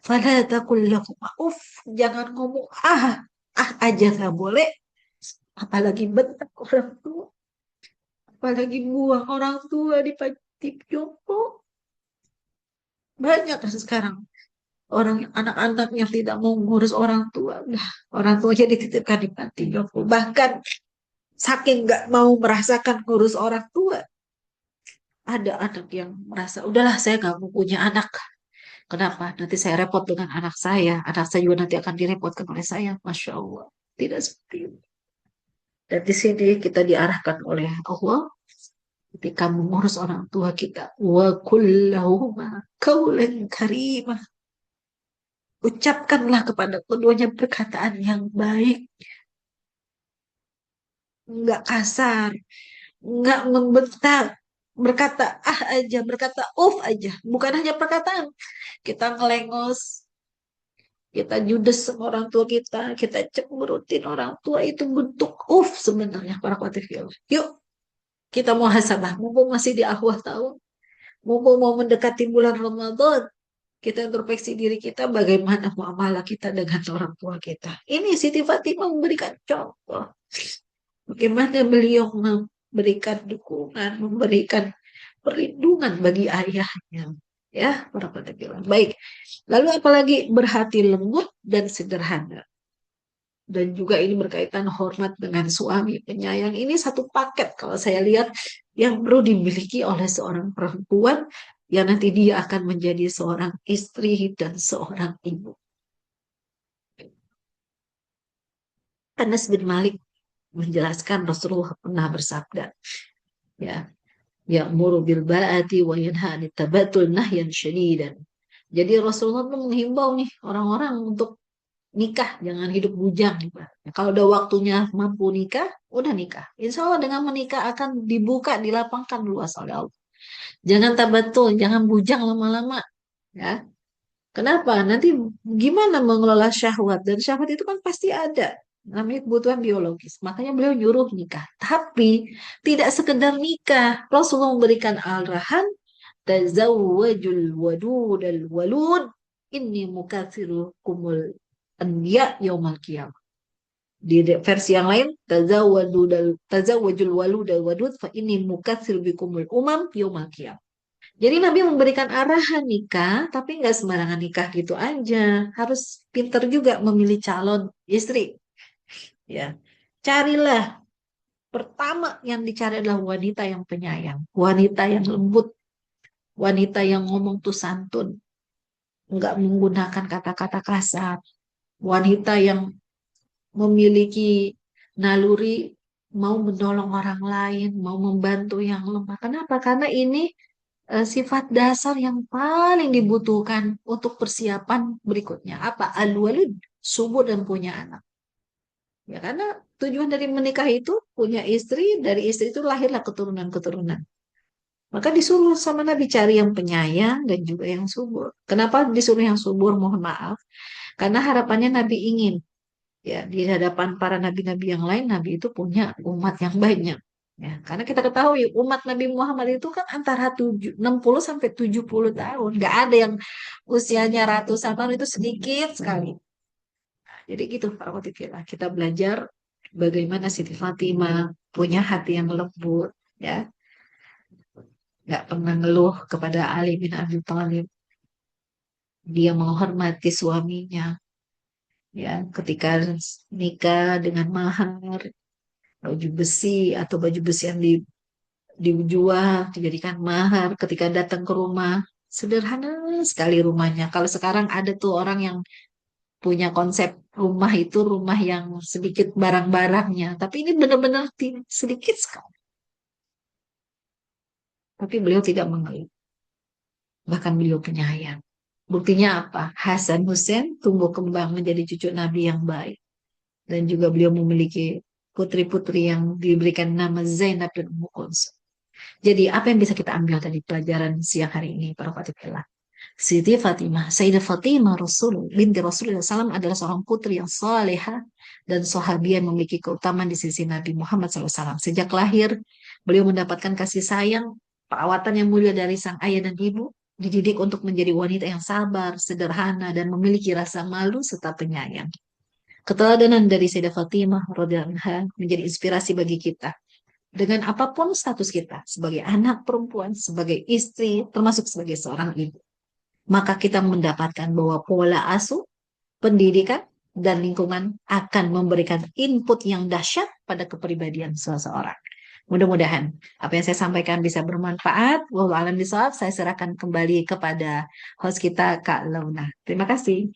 S1: Fala taqul lahum uff. Jangan ngomong aja nggak boleh. Apalagi bentak orang tua. Apalagi buang orang tua di panti jompo. Banyak sekarang orang anak-anak yang tidak mau ngurus orang tua. Nah, orang tua jadi dititipkan di panti jompo. Bahkan saking nggak mau merasakan ngurus orang tua, ada anak yang merasa udahlah saya nggak mau punya anak. Kenapa? Nanti saya repot dengan anak saya. Anak saya juga nanti akan direpotkan oleh saya. Masya Allah. Tidak seperti itu. Dan di sini kita diarahkan oleh Allah ketika mengurus orang tua kita. Wa kullahuma kaulan karimah. Ucapkanlah kepada keduanya perkataan yang baik. Nggak kasar. Nggak membentak. Berkata aja, berkata aja. Bukan hanya perkataan. Kita ngelengos, kita judes sama orang tua kita cemberutin orang tua itu bentuk sebenarnya para khotifil. Yuk, kita muhasabah, mumpung masih di akhir tahun, mumpung mau mendekati bulan Ramadan, kita introspeksi diri kita bagaimana muamalah kita dengan orang tua kita. Ini Siti Fatimah memberikan contoh. Bagaimana beliau memberikan dukungan, memberikan perlindungan bagi ayahnya. Ya, para khotifil. Baik. Lalu apalagi berhati lembut dan sederhana. Dan juga ini berkaitan hormat dengan suami, penyayang. Ini satu paket kalau saya lihat yang perlu dimiliki oleh seorang perempuan yang nanti dia akan menjadi seorang istri dan seorang ibu. Anas bin Malik menjelaskan Rasulullah pernah bersabda, ya, ya'muru bil ba'ati wa yanha 'anit tabattul nahyan syadidan. Jadi Rasulullah pun menghimbau nih orang-orang untuk nikah, jangan hidup bujang. Kalau udah waktunya mampu nikah, udah nikah. Insya Allah dengan menikah akan dibuka, dilapangkan luas oleh Allah. Jangan tabatul, jangan bujang lama-lama. Ya, kenapa? Nanti gimana mengelola syahwat? Dan syahwat itu kan pasti ada. Namanya kebutuhan biologis. Makanya beliau nyuruh nikah. Tapi tidak sekedar nikah. Rasulullah memberikan arahan, tazawwajul wadud al walud inni mukatsirukumul anbiya yaumal qiyamah. Di versi yang lain, tazawwajul walud al wadud fa inni mukatsir bikumul umam yaumal qiyamah. Jadi Nabi memberikan arahan nikah, tapi nggak sembarangan nikah gitu aja. Harus pinter juga memilih calon istri. Ya, carilah. Pertama yang dicari adalah wanita yang penyayang, wanita yang lembut, wanita yang ngomong tuh santun, nggak menggunakan kata-kata kasar, wanita yang memiliki naluri mau menolong orang lain, mau membantu yang lemah. Kenapa? Karena ini sifat dasar yang paling dibutuhkan untuk persiapan berikutnya. Apa? Al-walid, subur dan punya anak. Ya, karena tujuan dari menikah itu punya istri, dari istri itu lahirlah keturunan-keturunan. Maka disuruh sama Nabi cari yang penyayang dan juga yang subur. Kenapa disuruh yang subur? Mohon maaf. Karena harapannya Nabi ingin ya di hadapan para nabi-nabi yang lain, Nabi itu punya umat yang banyak. Ya, karena kita ketahui umat Nabi Muhammad itu kan antara 60 sampai 70 tahun. Nggak ada yang usianya ratusan tahun, itu sedikit sekali. Jadi gitu Pak Watikila. Kita belajar bagaimana Siti Fatimah punya hati yang lembut, ya, nggak pernah ngeluh kepada Ali bin Abi Thalib. Dia menghormati suaminya, ya, ketika nikah dengan mahar, baju besi atau baju besi yang dijual dijadikan mahar. Ketika datang ke rumah, sederhana sekali rumahnya. Kalau sekarang ada tuh orang yang punya konsep rumah itu rumah yang sedikit barang-barangnya, tapi ini benar-benar sedikit sekali. Tapi beliau tidak mengeluh, bahkan beliau penyayang. Buktinya apa? Hasan Hussein tumbuh kembang menjadi cucu Nabi yang baik. Dan juga beliau memiliki putri-putri yang diberikan nama Zainab dan Ummu Kulsum. Jadi apa yang bisa kita ambil dari pelajaran siang hari ini, para fatihillah? Siti Fatimah, Sayyidah Fatimah binti Rasulullah SAW adalah seorang putri yang salehah dan sahabiah yang memiliki keutamaan di sisi Nabi Muhammad SAW. Sejak lahir, beliau mendapatkan kasih sayang, perawatan yang mulia dari sang ayah dan ibu, dididik untuk menjadi wanita yang sabar, sederhana, dan memiliki rasa malu serta penyayang. Keteladanan dari Sayyidah Fatimah radhiyallahu anha menjadi inspirasi bagi kita. Dengan apapun status kita, sebagai anak perempuan, sebagai istri, termasuk sebagai seorang ibu, maka kita mendapatkan bahwa pola asuh, pendidikan, dan lingkungan akan memberikan input yang dahsyat pada kepribadian seseorang. Mudah-mudahan apa yang saya sampaikan bisa bermanfaat. Wallahu a'lam bishawab. Saya serahkan kembali kepada host kita, Kak Launa. Terima kasih.